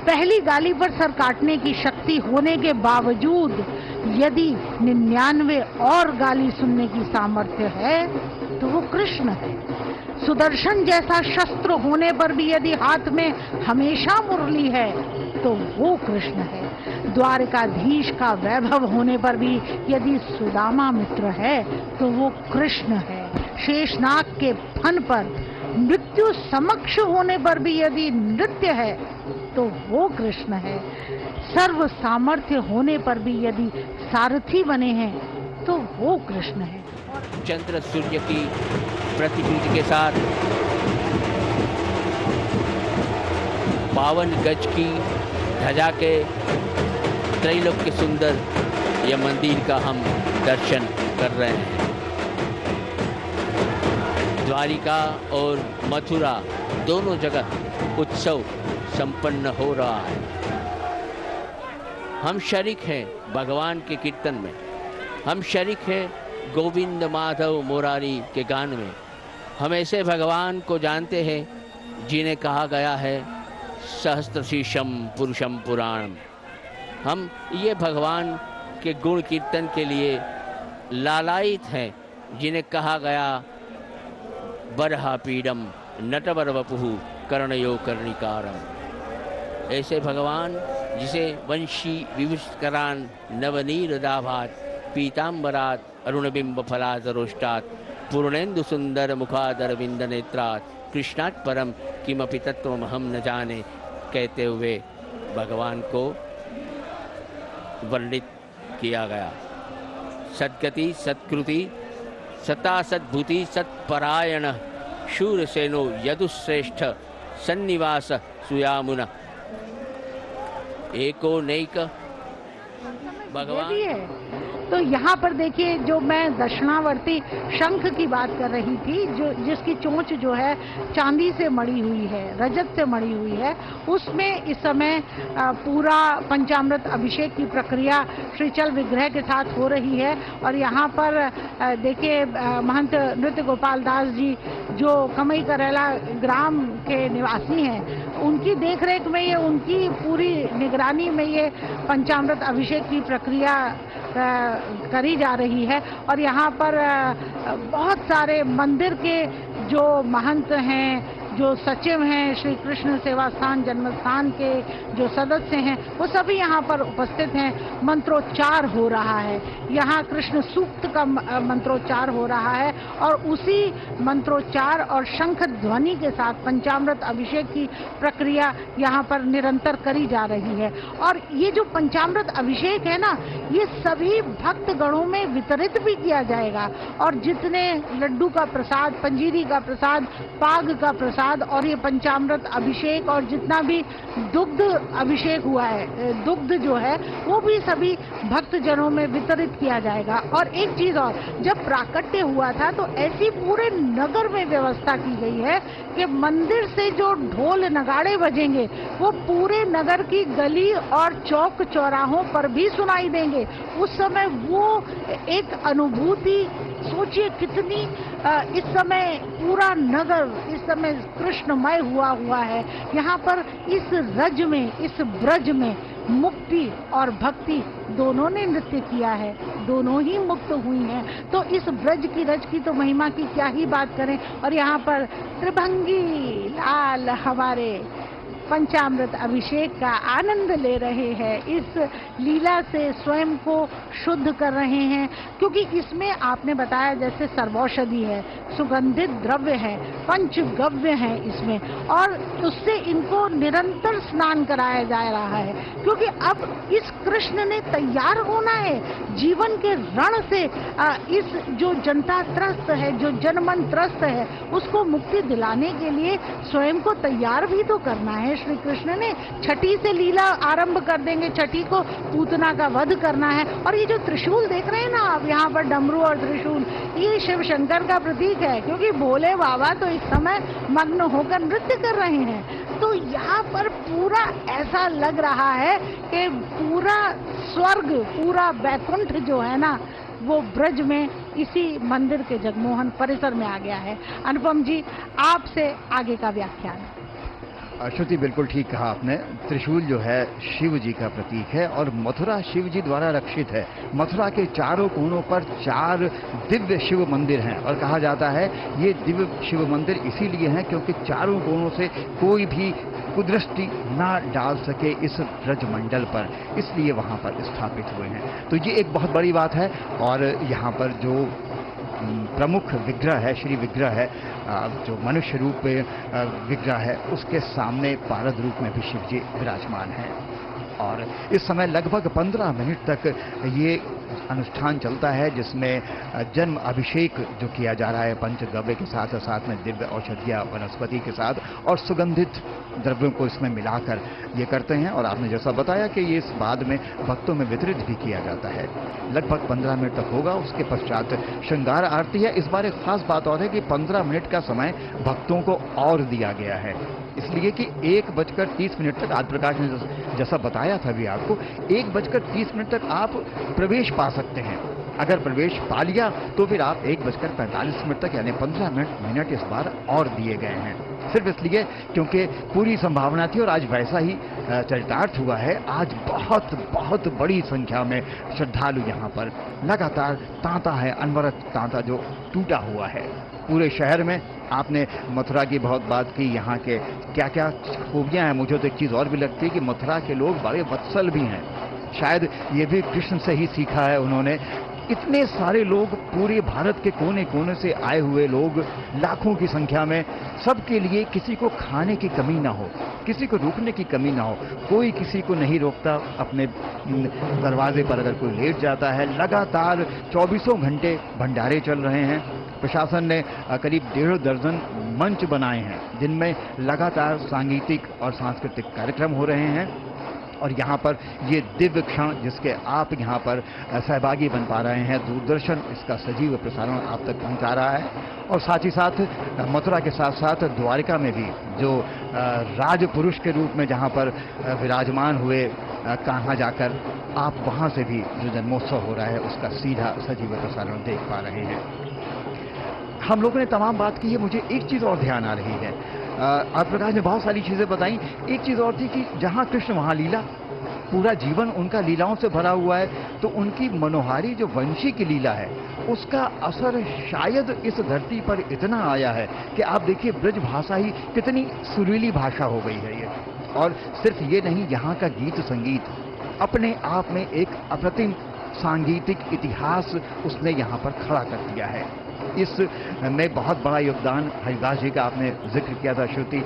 Speaker 3: पहली गाली पर सर काटने की शक्ति होने के बावजूद यदि 99 और गाली सुनने की सामर्थ्य है तो वो कृष्ण है। सुदर्शन जैसा शस्त्र होने पर भी यदि हाथ में हमेशा मुरली है तो वो कृष्ण है। द्वारकाधीश का वैभव होने पर भी यदि सुदामा मित्र है तो वो कृष्ण है। शेषनाग के फन पर मृत्यु समक्ष होने पर भी यदि नृत्य है तो वो कृष्ण है। सर्व सामर्थ्य होने पर भी यदि सारथी बने हैं तो वो कृष्ण है।
Speaker 5: चंद्र सूर्य की प्रतिकृति के साथ 52 गज की ध्वजा के त्रैलोक्य सुंदर यह मंदिर का हम दर्शन कर रहे हैं। द्वारिका और मथुरा दोनों जगह उत्सव संपन्न हो रहा है। हम शरीक हैं भगवान के कीर्तन में, हम शरीक हैं गोविंद माधव मुरारी के गान में। हम ऐसे भगवान को जानते हैं जिन्हें कहा गया है सहस्त्रशीर्षम पुरुषम पुराणम। हम ये भगवान के गुण कीर्तन के लिए लालायित हैं, जिन्हें कहा गया बरहा पीडम नटवर वपुहु कर्णयो कर्णिकारम। ऐसे भगवान जिसे वंशी विभूषकरान नवनीरदाभात पीतांबरात अरुणबिंब फलादरोष्टात पूर्णेन्दु सुंदर मुखादर विंद नेत्रात कृष्णात् परम किमपि तत्वम हम न जाने कहते हुए भगवान को वर्णित किया गया। सद्गति सत्कृति सता सद्भूति सत्परायण शूरसेनो यदुश्रेष्ठ सन्निवास सुयामुन एको नैक भगवान।
Speaker 3: भी है। तो यहाँ पर देखिए, जो मैं दक्षिणावर्ती शंख की बात कर रही थी, जो जिसकी चोंच जो है चांदी से मड़ी हुई है, रजत से मड़ी हुई है, उसमें इस समय पूरा पंचामृत अभिषेक की प्रक्रिया श्रीचल विग्रह के साथ हो रही है। और यहाँ पर देखिए महंत नृत्य गोपाल दास जी जो कमई करेला ग्राम के निवासी हैं, उनकी देखरेख में ये, उनकी पूरी निगरानी में ये पंचामृत अभिषेक की प्रक्रिया करी जा रही है। और यहाँ पर बहुत सारे मंदिर के जो महंत हैं, जो सचिव हैं, श्री कृष्ण सेवा स्थान जन्म स्थान के जो सदस्य हैं, वो सभी यहाँ पर उपस्थित हैं। मंत्रोच्चार हो रहा है, यहाँ कृष्ण सूक्त का मंत्रोच्चार हो रहा है और उसी मंत्रोच्चार और शंख ध्वनि के साथ पंचामृत अभिषेक की प्रक्रिया यहाँ पर निरंतर करी जा रही है। और ये जो पंचामृत अभिषेक है ना, ये सभी भक्त गणों में वितरित भी किया जाएगा। और जितने लड्डू का प्रसाद, पंजीरी का प्रसाद, पाग का प्रसाद और ये पंचामृत अभिषेक और जितना भी दुग्ध अभिषेक हुआ है, दुग्ध जो है वो भी सभी भक्त जनों में वितरित किया जाएगा। और एक चीज और, जब प्राकट्य हुआ था तो ऐसी पूरे नगर में व्यवस्था की गई है कि मंदिर से जो ढोल नगाड़े बजेंगे वो पूरे नगर की गली और चौक चौराहों पर भी सुनाई देंगे। उस समय वो एक अनुभूति, सोचिए कितनी इस समय पूरा नगर इस समय कृष्णमय हुआ है। यहाँ पर इस रज में, इस ब्रज में मुक्ति और भक्ति दोनों ने नृत्य किया है, दोनों ही मुक्त हुई हैं। तो इस ब्रज की रज की तो महिमा की क्या ही बात करें। और यहाँ पर त्रिभंगी लाल हमारे पंचामृत अभिषेक का आनंद ले रहे हैं, इस लीला से स्वयं को शुद्ध कर रहे हैं। क्योंकि इसमें आपने बताया जैसे सर्वौषधि है, सुगंधित द्रव्य है, पंचगव्य है इसमें, और उससे इनको निरंतर स्नान कराया जा रहा है। क्योंकि अब इस कृष्ण ने तैयार होना है जीवन के रण से। इस जो जनता त्रस्त है, जो जनमन त्रस्त है, उसको मुक्ति दिलाने के लिए स्वयं को तैयार भी तो करना है। श्री कृष्ण ने छठी से लीला आरंभ कर देंगे, छठी को पूतना का वध करना है। और ये जो त्रिशूल देख रहे हैं ना आप, यहाँ पर डमरू और त्रिशूल, ये शिव शंकर का प्रतीक है। क्योंकि भोले बाबा तो इस समय मग्न होकर नृत्य कर रहे हैं। तो यहाँ पर पूरा ऐसा लग रहा है कि पूरा स्वर्ग, पूरा बैकुंठ जो है ना, वो ब्रज में इसी मंदिर के जगमोहन परिसर में आ गया है। अनुपम जी, आपसे आगे का व्याख्यान।
Speaker 4: श्रुति, बिल्कुल ठीक कहा आपने। त्रिशूल जो है शिव जी का प्रतीक है और मथुरा शिव जी द्वारा रक्षित है। मथुरा के चारों कोनों पर 4 दिव्य शिव मंदिर हैं और कहा जाता है ये दिव्य शिव मंदिर इसीलिए हैं क्योंकि चारों कोनों से कोई भी कुदृष्टि ना डाल सके इस ब्रजमंडल पर, इसलिए वहाँ पर स्थापित हुए हैं। तो ये एक बहुत बड़ी बात है। और यहाँ पर जो प्रमुख विग्रह है, श्री विग्रह है, जो मनुष्य रूप में विग्रह है, उसके सामने पारद रूप में भी शिव जी विराजमान हैं। और इस समय लगभग 15 मिनट तक ये अनुष्ठान चलता है जिसमें जन्म अभिषेक जो किया जा रहा है पंचगव्य के साथ और साथ में दिव्य औषधियाँ वनस्पति के साथ और सुगंधित द्रव्यों को इसमें मिलाकर ये करते हैं। और आपने जैसा बताया कि ये इस बाद में भक्तों में वितरित भी किया जाता है। लगभग 15 मिनट तक होगा, उसके पश्चात श्रृंगार आरती है। इस बार एक खास बात और है कि 15 मिनट का समय भक्तों को और दिया गया है, इसलिए कि 1:30 तक आज प्रकाश ने जैसा बताया था अभी आपको, 1:30 तक आप प्रवेश पा सकते हैं। अगर प्रवेश पा लिया तो फिर आप 1:45 तक यानी 15 मिनट इस बार और दिए गए हैं, सिर्फ इसलिए क्योंकि पूरी संभावना थी और आज वैसा ही चरितार्थ हुआ है। आज बहुत बहुत बड़ी संख्या में श्रद्धालु यहाँ पर लगातार तांता है, अनवरत तांता जो टूटा हुआ है पूरे शहर में। आपने मथुरा की बहुत बात की, यहाँ के क्या क्या खूबियाँ हैं। मुझे तो एक चीज़ और भी लगती है कि मथुरा के लोग बड़े वत्सल भी हैं, शायद ये भी कृष्ण से ही सीखा है उन्होंने। इतने सारे लोग, पूरे भारत के कोने कोने से आए हुए लोग, लाखों की संख्या में, सबके लिए किसी को खाने की कमी ना हो, किसी को रुकने की कमी ना हो, कोई किसी को नहीं रोकता। अपने दरवाजे पर अगर कोई लेट जाता है, लगातार 24 घंटे भंडारे चल रहे हैं। प्रशासन ने करीब 1.5 दर्जन मंच बनाए हैं जिनमें लगातार सांगीतिक और सांस्कृतिक कार्यक्रम हो रहे हैं। और यहाँ पर ये दिव्य क्षण जिसके आप यहाँ पर सहभागी बन पा रहे हैं, दूरदर्शन इसका सजीव प्रसारण आप तक पहुँचा रहा है। और साथ ही साथ मथुरा के साथ साथ द्वारिका में भी जो राजपुरुष के रूप में जहाँ पर विराजमान हुए कान्हा जाकर, आप वहाँ से भी जो जन्मोत्सव हो रहा है उसका सीधा सजीव प्रसारण देख पा रहे हैं। हम लोगों ने तमाम बात की है, मुझे एक चीज़ और ध्यान आ रही है। आप प्रकाश ने बहुत सारी चीज़ें बताई, एक चीज़ और थी कि जहाँ कृष्ण वहाँ लीला, पूरा जीवन उनका लीलाओं से भरा हुआ है, तो उनकी मनोहारी जो वंशी की लीला है उसका असर शायद इस धरती पर इतना आया है कि आप देखिए ब्रज भाषा ही कितनी सुरीली भाषा हो गई है ये। और सिर्फ ये नहीं, यहाँ का गीत संगीत अपने आप में एक अप्रतिम सांगीतिक इतिहास उसने यहाँ पर खड़ा कर दिया है। इस में बहुत बड़ा योगदान हरिदास जी का आपने जिक्र किया था श्रुति,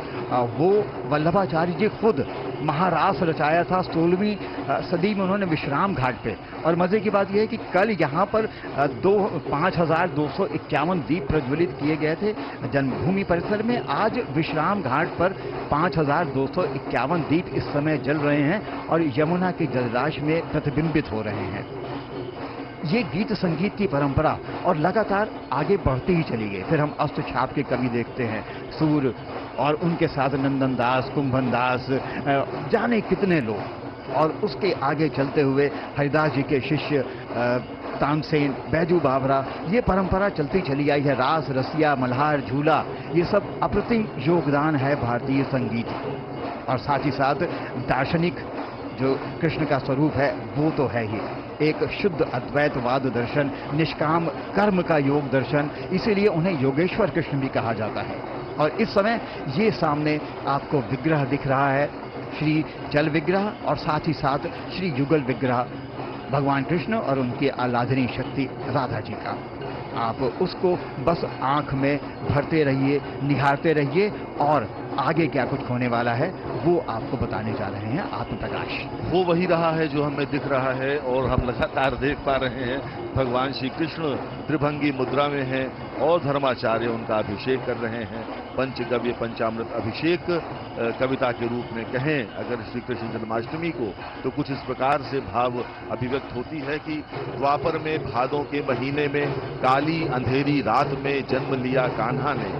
Speaker 4: वो वल्लभाचार्य जी खुद महारास रचाया था 16वीं सदी में उन्होंने विश्राम घाट पे। और मजे की बात यह है कि कल यहाँ पर 5251 दीप प्रज्वलित किए गए थे जन्मभूमि परिसर में। आज विश्राम घाट पर 5251 दीप इस समय जल रहे हैं और यमुना के जलराशि में प्रतिबिंबित हो रहे हैं। ये गीत संगीत की परंपरा और लगातार आगे बढ़ती ही चली गई। फिर हम अष्ट छाप के कवि देखते हैं, सूर, और उनके साथ नंदन दास, कुंभन दास, जाने कितने लोग। और उसके आगे चलते हुए हरिदास जी के शिष्य तानसेन, बैजू बावरा, ये परंपरा चलती चली आई है। रास, रसिया, मल्हार, झूला, ये सब अप्रतिम योगदान है भारतीय संगीत। और साथ ही साथ दार्शनिक जो कृष्ण का स्वरूप है वो तो है ही एक शुद्ध अद्वैतवाद दर्शन, निष्काम कर्म का योग दर्शन, इसीलिए उन्हें योगेश्वर कृष्ण भी कहा जाता है। और इस समय ये सामने आपको विग्रह दिख रहा है, श्री जल विग्रह और साथ ही साथ श्री युगल विग्रह भगवान कृष्ण और उनकी आराधनीय शक्ति राधा जी का। आप उसको बस आंख में भरते रहिए, निहारते रहिए, और आगे क्या कुछ होने वाला है वो आपको बताने जा रहे हैं आत्म प्रकाश।
Speaker 12: वो वही रहा है जो हमें दिख रहा है और हम लगातार देख पा रहे हैं। भगवान श्री कृष्ण त्रिभंगी मुद्रा में हैं और धर्माचार्य उनका अभिषेक कर रहे हैं। पंचगव्य पंचामृत अभिषेक कविता के रूप में कहें अगर श्री कृष्ण जन्माष्टमी को, तो कुछ इस प्रकार से भाव अभिव्यक्त होती है कि द्वापर में भादों के महीने में काली अंधेरी रात में जन्म लिया कान्हा ने,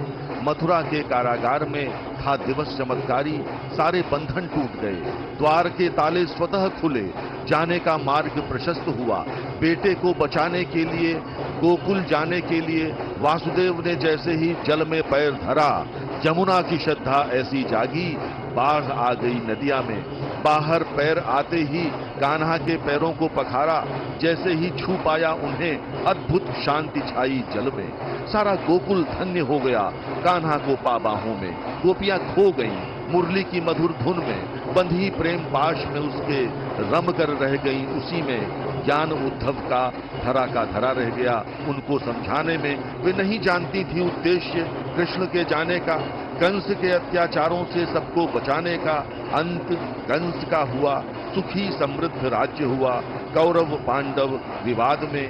Speaker 12: मथुरा के कारागार में था दिवस चमत्कारी, सारे बंधन टूट गए, द्वार के ताले स्वतः खुले, जाने का मार्ग प्रशस्त हुआ, बेटे को बचाने के लिए गोकुल जाने के लिए वासुदेव ने जैसे ही जल में पैर धरा, यमुना की श्रद्धा ऐसी जागी, बाढ़ आ गई नदिया में, बाहर पैर आते ही कान्हा के पैरों को पखारा, जैसे ही छू पाया उन्हें अद्भुत शांति छाई जल में, सारा गोकुल धन्य हो गया कान्हा को पा बाहों में, गोपियां खो गईं मुरली की मधुर धुन में, बंधी प्रेम पाश में उसके रम कर रह गईं उसी में, ज्ञान उद्धव का धरा रह गया उनको समझाने में, वे नहीं जानती थी उद्देश्य कृष्ण के जाने का, कंस के अत्याचारों से सबको बचाने का, अंत कंस का हुआ, सुखी समृद्ध राज्य हुआ, कौरव पांडव विवाद में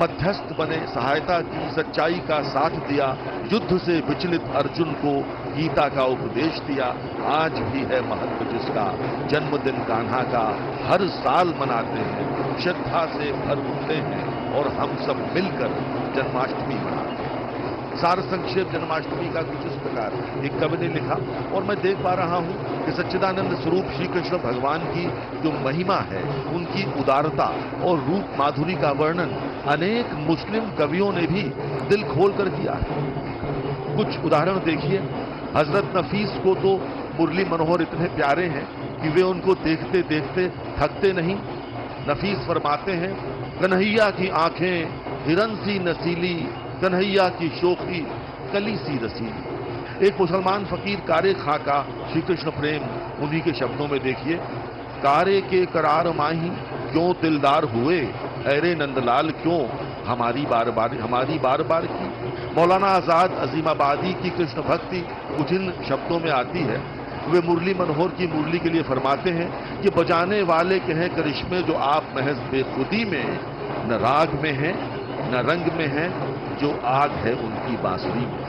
Speaker 12: मध्यस्थ बने, सहायता की, सच्चाई का साथ दिया, युद्ध से विचलित अर्जुन को गीता का उपदेश दिया। आज भी है महत्व जिसका, जन्मदिन कान्हा का हर साल मनाते हैं, श्रद्धा से भर उठते हैं और हम सब मिलकर जन्माष्टमी मनाते हैं। सार संक्षेप जन्माष्टमी का कुछ इस प्रकार एक कवि ने लिखा। और मैं देख पा रहा हूं कि सच्चिदानंद स्वरूप श्री कृष्ण भगवान की जो महिमा है, उनकी उदारता और रूप माधुरी का वर्णन अनेक मुस्लिम कवियों ने भी दिल खोल कर किया है। कुछ उदाहरण देखिए। हजरत नफीस को तो मुरली मनोहर इतने प्यारे हैं कि वे उनको देखते देखते थकते नहीं। नफीस फरमाते हैं, कन्हैया की आंखें हिरन सी नसीली, कन्हैया की शोखी कली सी रसीली। एक मुसलमान फकीर कारे खां का श्री कृष्ण प्रेम उन्हीं के शब्दों में देखिए। कारे के करार माही क्यों दिलदार हुए, अरे नंदलाल क्यों हमारी बार बार की। मौलाना आजाद अजीमाबादी की कृष्ण भक्ति कुछ इन शब्दों में आती है। वे मुरली मनोहर की मुरली के लिए फरमाते हैं कि बजाने वाले के हैं करिश्मे जो आप महज बेखुदी में, न राग में हैं न रंग में हैं, जो आग है उनकी बांसुरी में।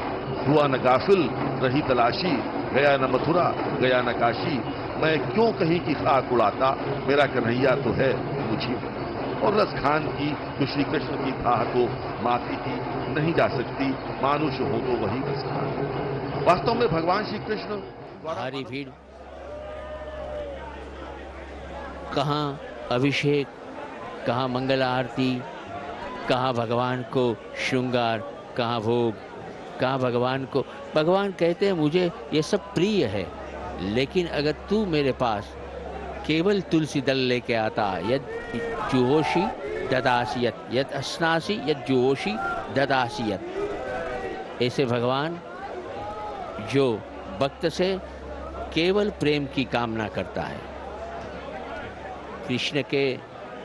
Speaker 12: हुआ न गाफिल रही तलाशी, गया न मथुरा गया न काशी, मैं क्यों कहीं की खाक उड़ाता, मेरा कन्हैया तो है मुझी में। और रस खान की जो श्री कृष्ण की था तो माफी की नहीं जा सकती, मानुष हो तो वही रस खान। वास्तव में भगवान श्री कृष्ण
Speaker 5: भारी भीड़, कहाँ अभिषेक, कहाँ मंगल आरती, कहाँ भगवान को श्रृंगार, कहाँ भोग, कहाँ भगवान को। भगवान कहते हैं मुझे ये सब प्रिय है, लेकिन अगर तू मेरे पास केवल तुलसी दल लेके आता, यद जुहोशी ददासियत, यद अस्नासी यद जुहोशी ददासियत। ऐसे भगवान जो भक्त से केवल प्रेम की कामना करता है। कृष्ण के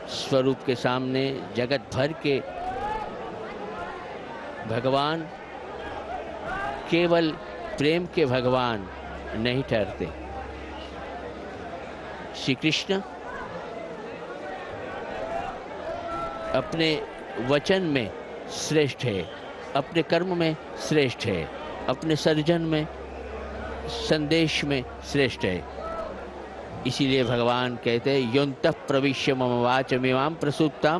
Speaker 5: स्वरूप के सामने जगत भर के भगवान केवल प्रेम के भगवान नहीं ठहरते। श्री कृष्ण अपने वचन में श्रेष्ठ है, अपने कर्म में श्रेष्ठ है, अपने सर्जन में, संदेश में श्रेष्ठ है। इसीलिए भगवान कहते हैं, योन्तः प्रविश्य मम वाचमिमां प्रसूप्तां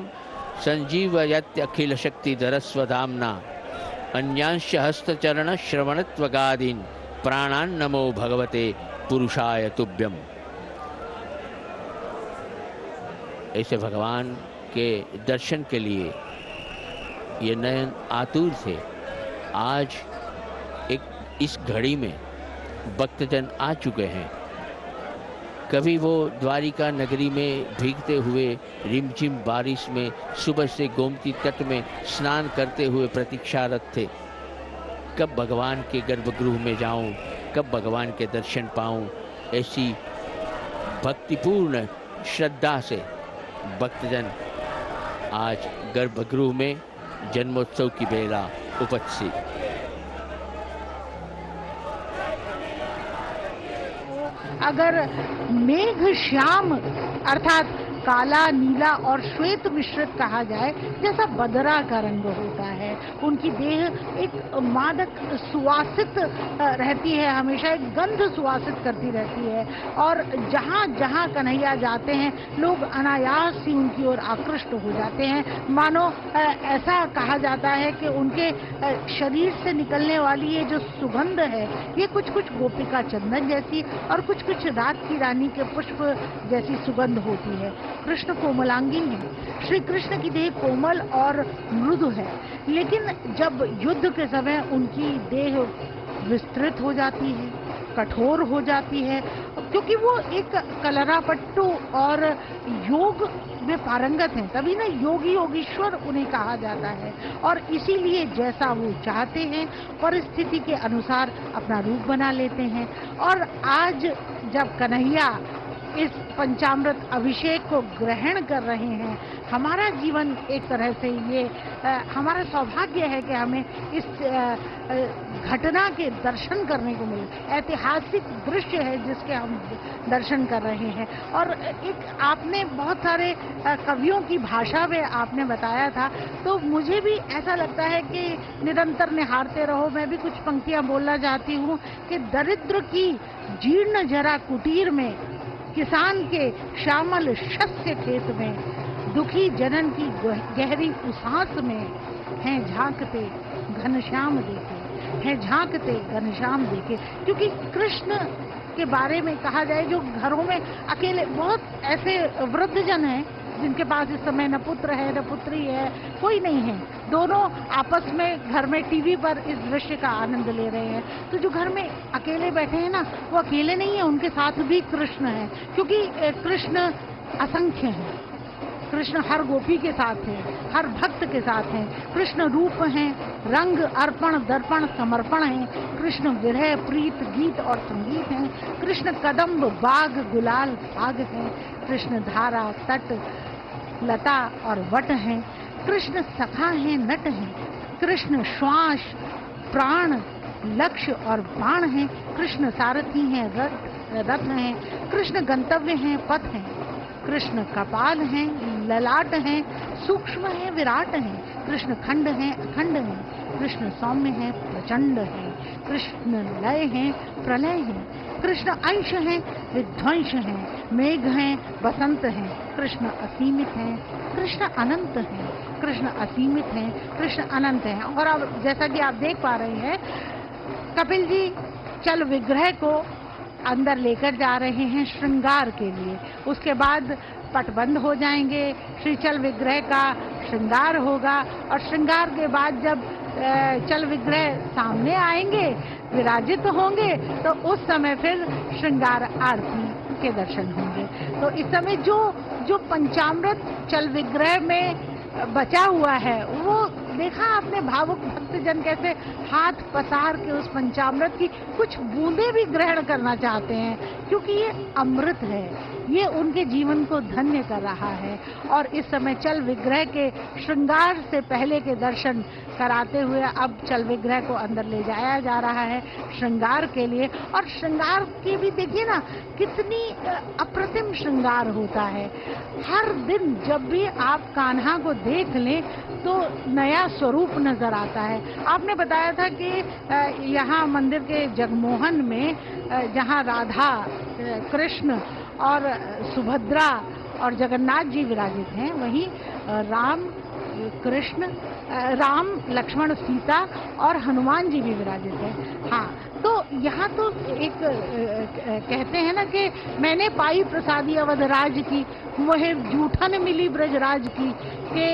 Speaker 5: संजीवयत्य अखिल शक्तिधर स्वधाम्ना, अन्यांश हस्तचरण श्रवणत्वगादीन् प्राणान् नमो भगवते पुरुषाय तुभ्यम। ऐसे भगवान के दर्शन के लिए ये नयन आतुर थे। आज एक इस घड़ी में भक्तजन आ चुके हैं। कभी वो द्वारिका नगरी में भीगते हुए रिमझिम बारिश में सुबह से गोमती तट में स्नान करते हुए प्रतीक्षारत थे, कब भगवान के गर्भगृह में जाऊं, कब भगवान के दर्शन पाऊं। ऐसी भक्तिपूर्ण श्रद्धा से भक्तजन आज गर्भगृह में जन्मोत्सव की बेला उपस्थित।
Speaker 3: अगर मेघ श्याम अर्थात काला, नीला और श्वेत मिश्रित कहा जाए, जैसा बदरा का रंग होता है, उनकी देह एक मादक सुवासित रहती है, हमेशा एक गंध सुवासित करती रहती है। और जहाँ जहाँ कन्हैया जाते हैं लोग अनायास ही उनकी ओर आकृष्ट हो जाते हैं। मानो ऐसा कहा जाता है कि उनके शरीर से निकलने वाली ये जो सुगंध है, ये कुछ कुछ गोपिका चंदन जैसी और कुछ कुछ रात की रानी के पुष्प जैसी सुगंध होती है। कृष्ण कोमलांगी हैं। श्री कृष्ण की देह कोमल और मृदु है, लेकिन जब युद्ध के समय उनकी देह विस्तृत हो जाती है, कठोर हो जाती है, क्योंकि वो एक कलरापट्टू और योग में पारंगत हैं, तभी ना योगी योगीश्वर उन्हें कहा जाता है। और इसीलिए जैसा वो चाहते हैं परिस्थिति के अनुसार अपना रूप बना लेते हैं। और आज जब कन्हैया इस पंचामृत अभिषेक को ग्रहण कर रहे हैं, हमारा जीवन एक तरह से ये हमारा सौभाग्य है कि हमें इस घटना के दर्शन करने को मिले। ऐतिहासिक दृश्य है जिसके हम दर्शन कर रहे हैं। और एक आपने बहुत सारे कवियों की भाषा में आपने बताया था, तो मुझे भी ऐसा लगता है कि निरंतर निहारते रहो। मैं भी कुछ पंक्तियां बोलना चाहती हूँ कि दरिद्र की जीर्ण जरा कुटीर में, किसान के श्यामल शस्य खेत में, दुखी जनन की गहरी उसास में हैं झांकते घनश्याम देखे, हैं झांकते घनश्याम देखे। क्योंकि कृष्ण के बारे में कहा जाए, जो घरों में अकेले, बहुत ऐसे वृद्धजन हैं जिनके पास इस समय न पुत्र है न पुत्री है, कोई नहीं है, दोनों आपस में घर में टीवी पर इस दृश्य का आनंद ले रहे हैं। तो जो घर में अकेले बैठे हैं ना, वो अकेले नहीं है, उनके साथ भी कृष्ण है, क्योंकि कृष्ण असंख्य है। कृष्ण हर गोपी के साथ है, हर भक्त के साथ है। कृष्ण रूप हैं, रंग अर्पण दर्पण समर्पण है। कृष्ण विरह प्रीत गीत और संगीत हैं। कृष्ण कदम्ब बाग गुलाल भाग है। कृष्ण धारा तट लता और वट हैं। कृष्ण सखा हैं, नट हैं। कृष्ण श्वास प्राण लक्ष्य और बाण हैं। कृष्ण सारथी हैं, रथ हैं। कृष्ण गंतव्य हैं, पथ हैं। कृष्ण कपाल हैं, ललाट हैं, सूक्ष्म हैं, विराट हैं। कृष्ण खंड हैं, अखंड हैं। कृष्ण सौम्य हैं, प्रचंड हैं। कृष्ण लय हैं, प्रलय हैं। कृष्ण अंश हैं, विध्वंस हैं। मेघ हैं, बसंत हैं। कृष्ण असीमित हैं, कृष्ण अनंत हैं। कृष्ण असीमित हैं, कृष्ण अनंत हैं। और अब जैसा कि आप देख पा रहे हैं, कपिल जी चल विग्रह को अंदर लेकर जा रहे हैं श्रृंगार के लिए। उसके बाद पट बंद हो जाएंगे, श्रीचल विग्रह का श्रृंगार होगा, और श्रृंगार के बाद जब चल विग्रह सामने आएंगे, विराजित होंगे, तो उस समय फिर श्रृंगार आरती के दर्शन होंगे। तो इस समय जो पंचामृत चल विग्रह में बचा हुआ है, वो देखा आपने, भावुक भक्तजन कैसे हाथ पसार के उस पंचामृत की कुछ बूंदे भी ग्रहण करना चाहते हैं, क्योंकि ये अमृत है, ये उनके जीवन को धन्य कर रहा है। और इस समय चल विग्रह के श्रृंगार से पहले के दर्शन कराते हुए अब चल विग्रह को अंदर ले जाया जा रहा है श्रृंगार के लिए। और श्रृंगार की भी देखिए ना, कितनी अप्रतिम श्रृंगार होता है। हर दिन जब भी आप कान्हा को देख लें तो नया स्वरूप नजर आता है। आपने बताया था कि यहाँ मंदिर के जगमोहन में जहाँ राधा कृष्ण और सुभद्रा और जगन्नाथ जी विराजित हैं, वहीं राम लक्ष्मण सीता और हनुमान जी भी विराजित हैं। हाँ, तो यहाँ तो एक कहते हैं ना कि मैंने पाई प्रसादी अवधराज की, वह जूठन मिली ब्रजराज की, कि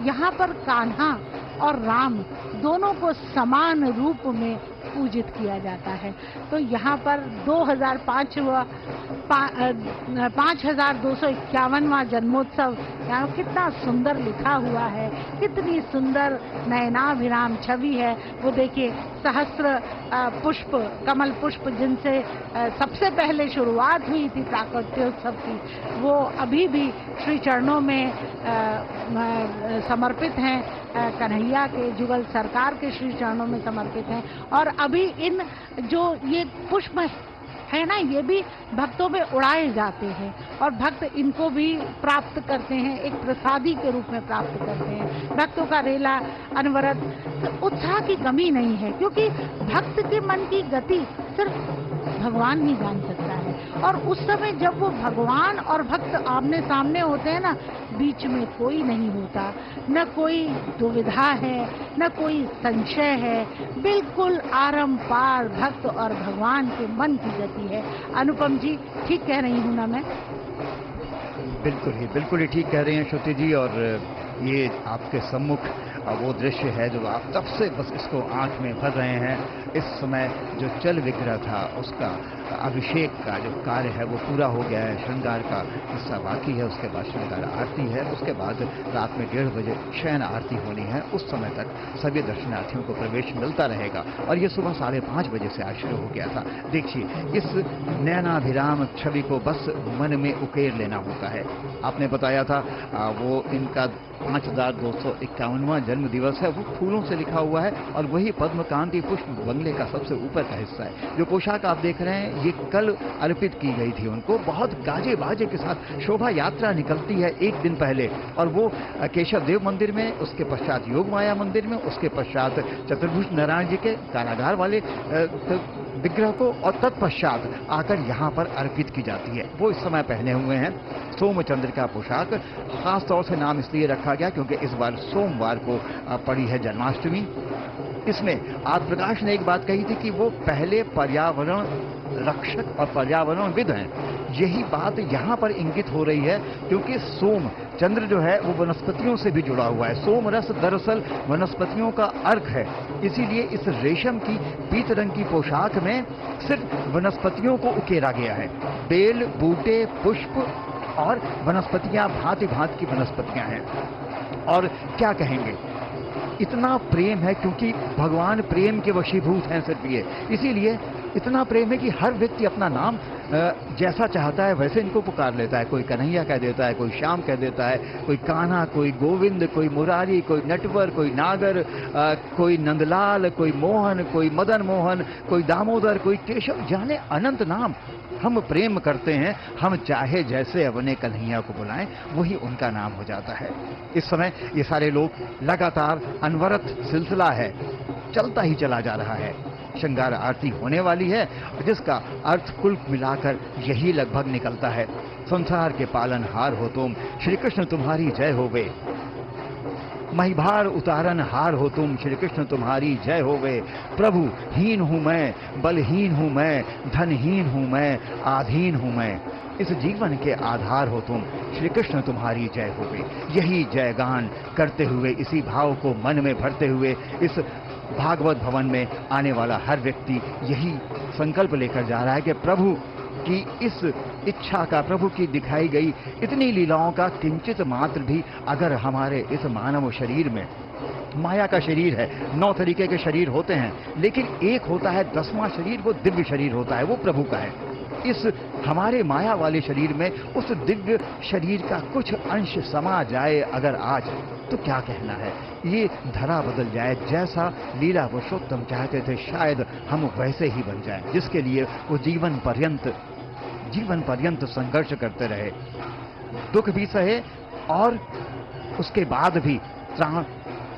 Speaker 3: यहाँ पर कान्हा और राम दोनों को समान रूप में पूजित किया जाता है। तो यहाँ पर 5251वां जन्मोत्सव, यहाँ कितना सुंदर लिखा हुआ है, कितनी सुंदर नयनाभिराम छवि है। वो देखिए, सहस्त्र पुष्प, कमल पुष्प, जिनसे सबसे पहले शुरुआत हुई थी प्राकट्योत्सव की, वो अभी भी श्री चरणों में समर्पित हैं, कन्हैया के, जुगल सरकार के श्री चरणों में समर्पित हैं। और अभी इन जो ये पुष्प है ना, ये भी भक्तों में उड़ाए जाते हैं और भक्त इनको भी प्राप्त करते हैं, एक प्रसादी के रूप में प्राप्त करते हैं। भक्तों का रेला अनवरत, उत्साह की कमी नहीं है, क्योंकि भक्त के मन की गति सिर्फ भगवान ही जान सकता है। और उस समय जब वो भगवान और भक्त आमने सामने होते हैं ना, बीच में कोई नहीं होता, न कोई दुविधा है, न कोई संशय है, बिल्कुल आरंपार भक्त और भगवान के मन की गति है। अनुपम जी, ठीक कह रही हूँ ना मैं?
Speaker 4: बिल्कुल ही ठीक कह रही हैं श्रुति जी। और ये आपके सम्मुख वो दृश्य है जो आप तब से बस इसको आंख में भर रहे हैं। इस समय जो चल विग्रह था उसका अभिषेक का जो कार्य है वो पूरा हो गया है, श्रृंगार का हिस्सा बाकी है, उसके बाद श्रृंगार आरती है, उसके बाद रात में 1:30 बजे शयन आरती होनी है। उस समय तक सभी दर्शनार्थियों को प्रवेश मिलता रहेगा और ये सुबह 5:30 बजे से आज शुरू हो गया था। देखिए, इस नयनाभिराम छवि को बस मन में उकेर लेना होता है। आपने बताया था वो इनका 5251वां जन्म दिवस है, वो फूलों से लिखा हुआ है और वही पद्मकांति पुष्प बंगले का सबसे ऊपर का हिस्सा है। जो पोशाक आप देख रहे हैं ये कल अर्पित की गई थी उनको। बहुत गाजे बाजे के साथ शोभा यात्रा निकलती है एक दिन पहले, और वो केशव देव मंदिर में, उसके पश्चात योग माया मंदिर में, उसके पश्चात चतुर्भुज नारायण जी के कारागार वाले विग्रह को और तत्पश्चात आकर यहाँ पर अर्पित की जाती है। वो इस समय पहने हुए हैं सोमचंद्र का पोशाक। खास तौर से नाम इसलिए रखा गया क्योंकि इस बार सोमवार को पड़ी है जन्माष्टमी। इसमें आदि प्रकाश ने एक बात कही थी कि वो पहले पर्यावरण रक्षक और पर्यावरणविद हैं। यही बात यहाँ पर इंगित हो रही है क्योंकि सोम चंद्र जो है वो वनस्पतियों से भी जुड़ा हुआ है। सोम रस दरअसल वनस्पतियों का अर्क है, इसीलिए इस रेशम की पीत रंग की पोशाक में सिर्फ वनस्पतियों को उकेरा गया है। बेल, बूटे, पुष्प और वनस्पतियां भांति भांति की वनस्पतियां हैं। और क्या कहेंगे, इतना प्रेम है क्योंकि भगवान प्रेम के वशीभूत हैं सिर्फ ये, इसीलिए इतना प्रेम है कि हर व्यक्ति अपना नाम जैसा चाहता है वैसे इनको पुकार लेता है। कोई कन्हैया कह देता है, कोई श्याम कह देता है, कोई कान्हा, कोई गोविंद, कोई मुरारी, कोई नटवर, कोई नागर, कोई नंदलाल, कोई मोहन, कोई मदन मोहन, कोई दामोदर, कोई केशव, जाने अनंत नाम हम प्रेम करते हैं। हम चाहे जैसे अपने कन्हैया को बुलाएं वही उनका नाम हो जाता है। इस समय ये सारे लोग लगातार अनवरत सिलसिला है, चलता ही चला जा रहा है। श्रृंगार आरती होने वाली है जिसका अर्थ कुल मिलाकर यही लगभग निकलता है। संसार के पालनहार हो तुम, श्री कृष्ण तुम्हारी जय होवे। महिभार उतारन हार हो तुम, श्री कृष्ण तुम्हारी जय होवे। प्रभु हीन हूं मैं, बलहीन हूं मैं, धनहीन हूं मैं, आधीन हूं मैं। इस जीवन के आधार हो तुम, श्री कृष्ण तुम्हारी जय होवे। यही जयगान करते हुए, इसी भाव को मन में भरते हुए इस भागवत भवन में आने वाला हर व्यक्ति यही संकल्प लेकर जा रहा है कि प्रभु की इस इच्छा का, प्रभु की दिखाई गई इतनी लीलाओं का किंचित मात्र भी अगर हमारे इस मानव शरीर में, माया का शरीर है, 9 तरीके के शरीर होते हैं, लेकिन एक होता है 10वां शरीर, वो दिव्य शरीर होता है, वो प्रभु का है। इस हमारे माया वाले शरीर में उस दिव्य शरीर का कुछ अंश समा जाए अगर आज, तो क्या कहना है, ये धरा बदल जाए। जैसा लीला पुरुषोत्तम चाहते थे शायद हम वैसे ही बन जाएं, जिसके लिए वो जीवन पर्यंत संघर्ष करते रहे, दुख भी सहे और उसके बाद भी त्राण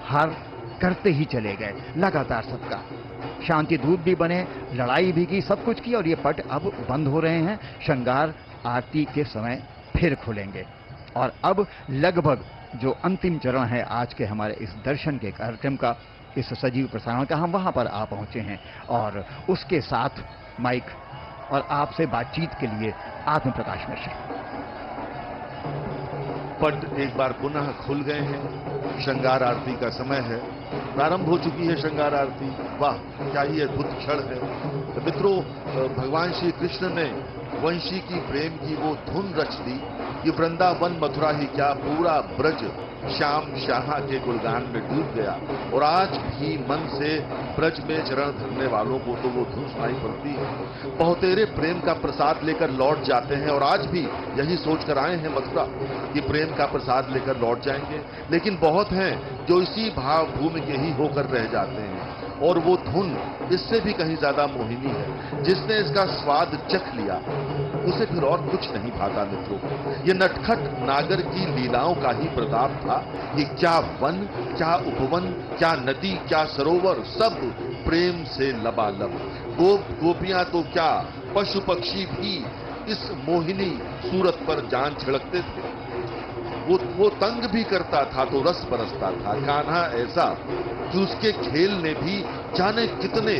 Speaker 4: हार करते ही चले गए लगातार। सबका शांति दूत भी बने, लड़ाई भी की, सब कुछ की, और ये पट अब बंद हो रहे हैं। श्रृंगार आरती के समय फिर खुलेंगे और अब लगभग जो अंतिम चरण है आज के हमारे इस दर्शन के कार्यक्रम का, इस सजीव प्रसारण का, हम वहां पर आ पहुंचे हैं और उसके साथ माइक और आपसे बातचीत के लिए आत्म प्रकाश मिश्र।
Speaker 12: पट एक बार पुनः खुल गए हैं। श्रृंगार आरती का समय है, प्रारंभ हो चुकी है श्रृंगार आरती। वाह, क्या ही अद्भुत क्षण है। तो मित्रों, भगवान श्री कृष्ण ने वंशी की प्रेम की वो धुन रच दी कि वृंदावन मथुरा ही क्या, पूरा ब्रज श्याम शाह के गुणगान में डूब गया। और आज भी मन से ब्रज में चरण धरने वालों को तो वो धुन सुनाई पड़ती है। बहुतेरे प्रेम का प्रसाद लेकर लौट जाते हैं और आज भी यही सोच कर आए हैं मथुरा कि प्रेम का प्रसाद लेकर लौट जाएंगे। लेकिन बहुत हैं जो इसी भाव भूमि के ही होकर रह जाते हैं और वो धुन इससे भी कहीं ज्यादा मोहिनी है। जिसने इसका स्वाद चख लिया उसे फिर और कुछ नहीं भाता। मित्रों, ये नटखट नागर की लीलाओं का ही प्रताप था। ये क्या वन, क्या उपवन, क्या नदी, क्या सरोवर, सब प्रेम से लबालब। गोपियां तो क्या, पशु पक्षी भी इस मोहिनी सूरत पर जान छिड़कते थे। वो तंग भी करता था तो रस बरसता था। कान्हा ऐसा कि उसके खेल ने भी जाने कितने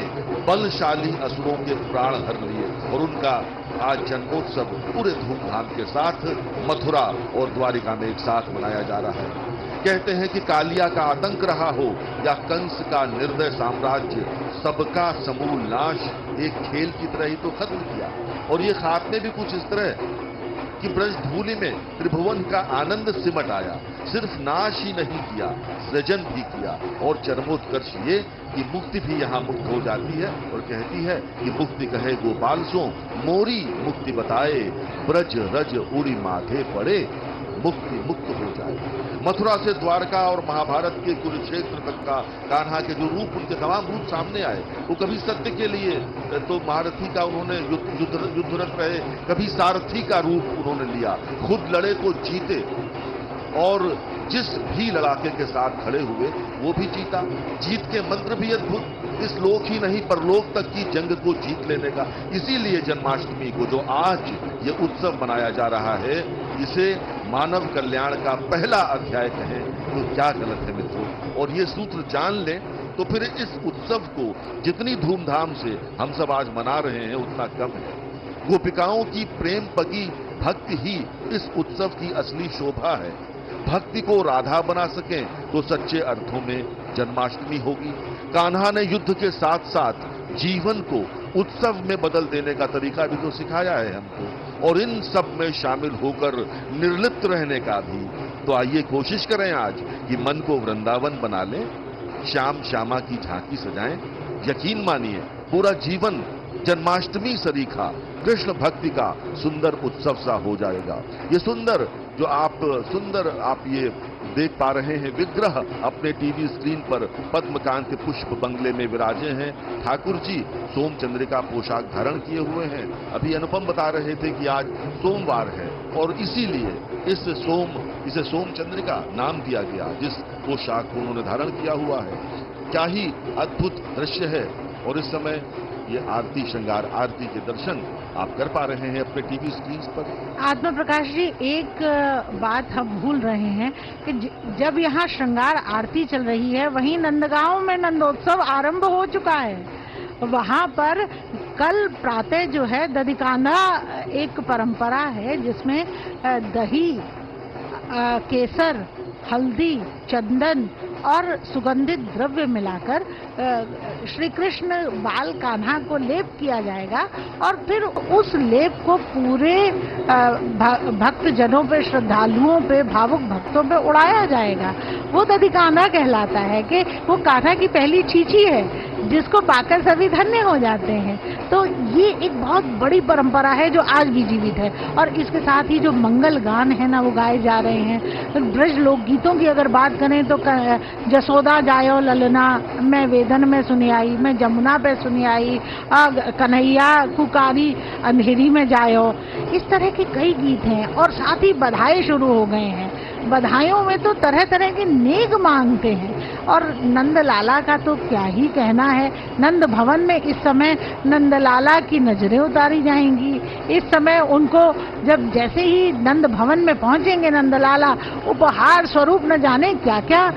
Speaker 12: बलशाली असुरों के प्राण हर लिए। और उनका आज जन्मोत्सव पूरे धूमधाम के साथ मथुरा और द्वारिका में एक साथ मनाया जा रहा है। कहते हैं कि कालिया का आतंक रहा हो या कंस का निर्दय साम्राज्य, सबका समूल नाश एक खेल की तरह ही तो खत्म किया। और ये खात्मे भी कुछ इस तरह कि ब्रज धूलि में त्रिभुवन का आनंद सिमट आया। सिर्फ नाश ही नहीं किया, सृजन भी किया। और चरमोत्कर्ष ये कि मुक्ति भी यहाँ मुक्त हो जाती है और कहती है कि मुक्ति कहे गोपाल सो, मोरी मुक्ति बताए, ब्रज रज उड़ी माथे पड़े, मुक्ति मुक्त हो जाए। मथुरा से द्वारका और महाभारत के कुरुक्षेत्र तक का कान्हा के जो रूप, उनके तमाम रूप सामने आए। वो कभी सत्य के लिए तो महारथी का उन्होंने युद्धरत रहे, कभी सारथी का रूप उन्होंने लिया, खुद लड़े तो जीते और जिस भी लड़ाके के साथ खड़े हुए वो भी जीता। जीत के मंत्र भी अद्भुत, इस लोक ही नहीं परलोक तक की जंग को जीत लेने का। इसीलिए जन्माष्टमी को जो आज ये उत्सव मनाया जा रहा है, इसे मानव कल्याण का पहला अध्याय कहें तो क्या गलत है मित्रों। और ये सूत्र जान लें तो फिर इस उत्सव को जितनी धूमधाम से हम सब आज मना रहे हैं उतना कम है। गोपिकाओं की प्रेम पगी भक्ति ही इस उत्सव की असली शोभा है। भक्ति को राधा बना सकें तो सच्चे अर्थों में जन्माष्टमी होगी। कान्हा ने युद्ध के साथ साथ जीवन को उत्सव में बदल देने का तरीका भी तो सिखाया है हमको, और इन सब में शामिल होकर निर्लिप्त रहने का भी। तो आइए कोशिश करें आज कि मन को वृंदावन बना लें, श्याम श्यामा की झांकी सजाएं। यकीन मानिए पूरा जीवन जन्माष्टमी सरीखा कृष्ण भक्ति का सुंदर उत्सव सा हो जाएगा। ये सुंदर जो आप ये देख पा रहे हैं विग्रह अपने टीवी स्क्रीन पर पद्मकांत पुष्प बंगले में विराजे हैं। ठाकुर जी सोम चंद्रिका पोशाक धारण किए हुए हैं। अभी अनुपम बता रहे थे कि आज सोमवार है और इसीलिए इसे सोम चंद्रिका नाम दिया गया, जिस पोशाक को उन्होंने धारण किया हुआ है। क्या ही अद्भुत दृश्य है। और इस समय ये आरती श्रृंगार आरती के दर्शन आप कर पा रहे हैं अपने टीवी स्क्रीन पर।
Speaker 3: आत्मा प्रकाश जी, एक बात हम भूल रहे हैं कि जब यहाँ श्रृंगार आरती चल रही है, वहीं नंदगांव में नंदोत्सव आरंभ हो चुका है। वहाँ पर कल प्रातः जो है दधिकांधा एक परंपरा है जिसमें दही, केसर, हल्दी, चंदन और सुगंधित द्रव्य मिलाकर श्री कृष्ण बाल कान्हा को लेप किया जाएगा और फिर उस लेप को पूरे भक्त जनों पे, श्रद्धालुओं पे, भावुक भक्तों पे उड़ाया जाएगा। वो दधिकांधा कहलाता है कि वो कान्हा की पहली चींची है जिसको पाकर सभी धन्य हो जाते हैं। तो ये एक बहुत बड़ी परंपरा है जो आज भी जीवित है। और इसके साथ ही जो मंगल गान है ना वो गाए जा रहे हैं। तो ब्रज लोकगीतों की अगर बात करें तो जसोदा जायो ललना, मैं वेदन में सुनी आई, मैं जमुना पे सुनी आई, कन्हैया कुकारी अंधेरी में जायो, इस तरह के कई गीत हैं। और साथ ही बधाई शुरू हो गए हैं। बधाइयों में तो तरह तरह के नेक मांगते हैं। और नंदलाला का तो क्या ही कहना है। नंद भवन में इस समय नंदलाला की नजरें उतारी जाएंगी। इस समय उनको जब जैसे ही नंद भवन में पहुंचेंगे नंदलाला, उपहार स्वरूप न जाने क्या क्या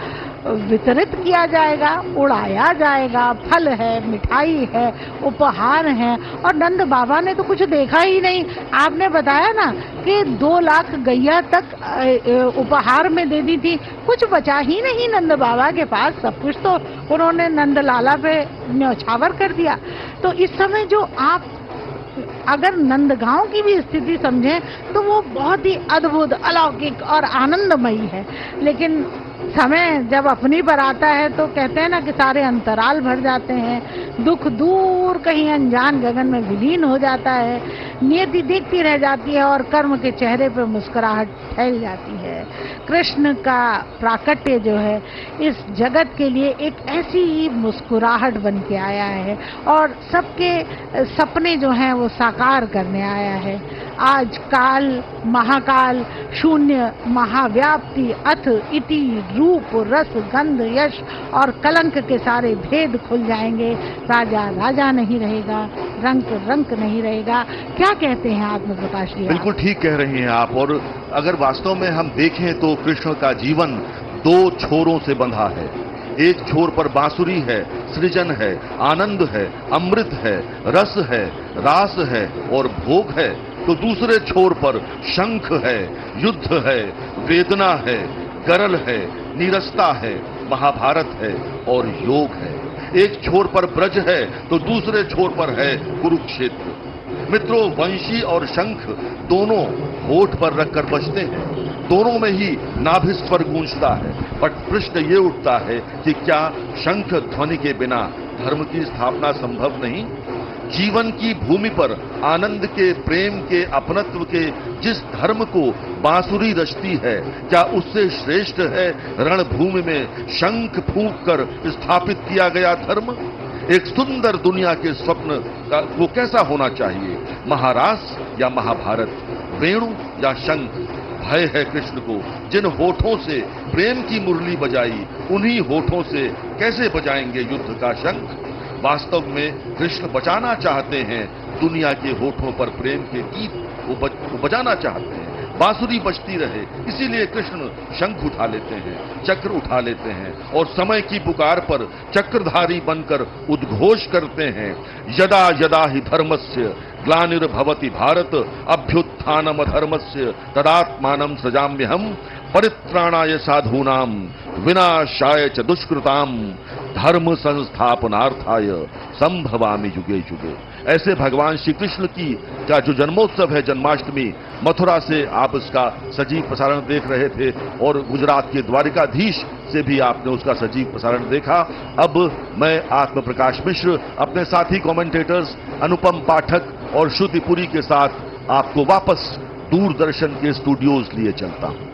Speaker 3: वितरित किया जाएगा, उड़ाया जाएगा। फल है, मिठाई है, उपहार है। और नंद बाबा ने तो कुछ देखा ही नहीं। आपने बताया ना कि 2 लाख गैया तक उपहार में दे दी थी, कुछ बचा ही नहीं नंद बाबा के पास। सब कुछ तो उन्होंने नंदलाला पे न्यौछावर कर दिया। तो इस समय जो आप अगर नंदगांव की भी स्थिति समझें तो वो बहुत ही अद्भुत, अलौकिक और आनंदमयी है। लेकिन समय जब अपनी पर आता है तो कहते हैं ना कि सारे अंतराल भर जाते हैं, दुख दूर कहीं अनजान गगन में विलीन हो जाता है, नियति देखती रह जाती है और कर्म के चेहरे पर मुस्कुराहट फैल जाती है। कृष्ण का प्राकट्य जो है इस जगत के लिए एक ऐसी ही मुस्कुराहट बन के आया है और सबके सपने जो हैं वो साकार करने आया है। आज काल, महाकाल, शून्य, महाव्याप्ति, अथ, इति, रूप, रस, गंध, यश और कलंक के सारे भेद खुल जाएंगे। राजा राजा नहीं रहेगा, रंक रंक नहीं रहेगा। क्या कहते हैं आत्म प्रकाश जी?
Speaker 12: बिल्कुल ठीक कह रही हैं आप। और अगर वास्तव में हम देखें तो कृष्ण का जीवन 2 छोरों से बंधा है। एक छोर पर बांसुरी है, सृजन है, आनंद है, अमृत है, रस है, रास है और भोग है। तो दूसरे छोर पर शंख है, युद्ध है, वेदना है, गरल है, नीरसता है, महाभारत है और योग है। एक छोर पर ब्रज है तो दूसरे छोर पर है कुरुक्षेत्र। मित्रों, वंशी और शंख दोनों होठ पर रखकर बजते हैं, दोनों में ही नाभिस्वर गूंजता है। बट प्रश्न ये उठता है कि क्या शंख ध्वनि के बिना धर्म की स्थापना संभव नहीं? जीवन की भूमि पर आनंद के, प्रेम के, अपनत्व के जिस धर्म को बांसुरी रचती है, क्या उससे श्रेष्ठ है रणभूमि में शंख फूंक कर स्थापित किया गया धर्म? एक सुंदर दुनिया के स्वप्न का वो कैसा होना चाहिए? महारास या महाभारत, वेणु या शंख, भय है कृष्ण को। जिन होठों से प्रेम की मुरली बजाई, उन्हीं होठों से कैसे बजाएंगे युद्ध का शंख। वास्तव में कृष्ण बचाना चाहते हैं दुनिया के होठों पर प्रेम के गीत, वो बजाना चाहते हैं, बांसुरी बजती रहे। इसीलिए कृष्ण शंख उठा लेते हैं, चक्र उठा लेते हैं और समय की पुकार पर चक्रधारी बनकर उद्घोष करते हैं, यदा यदा हि धर्मस्य ग्लानिर्भवति भारत अभ्युत्थानम धर्मस्य तदात्मानं सृजाम्यहम् परित्राणाय साधूनां विनाशाय च दुष्कृताम धर्म संस्थापनार्थाय संभवामि युगे युगे। ऐसे भगवान श्री कृष्ण का जो जन्मोत्सव है जन्माष्टमी, मथुरा से आप इसका सजीव प्रसारण देख रहे थे और गुजरात के द्वारिकाधीश से भी आपने उसका सजीव प्रसारण देखा। अब मैं आत्म प्रकाश मिश्र अपने साथी कमेंटेटर्स अनुपम पाठक और श्रुतिपुरी के साथ आपको वापस दूरदर्शन के स्टूडियोज लिए चलता हूं।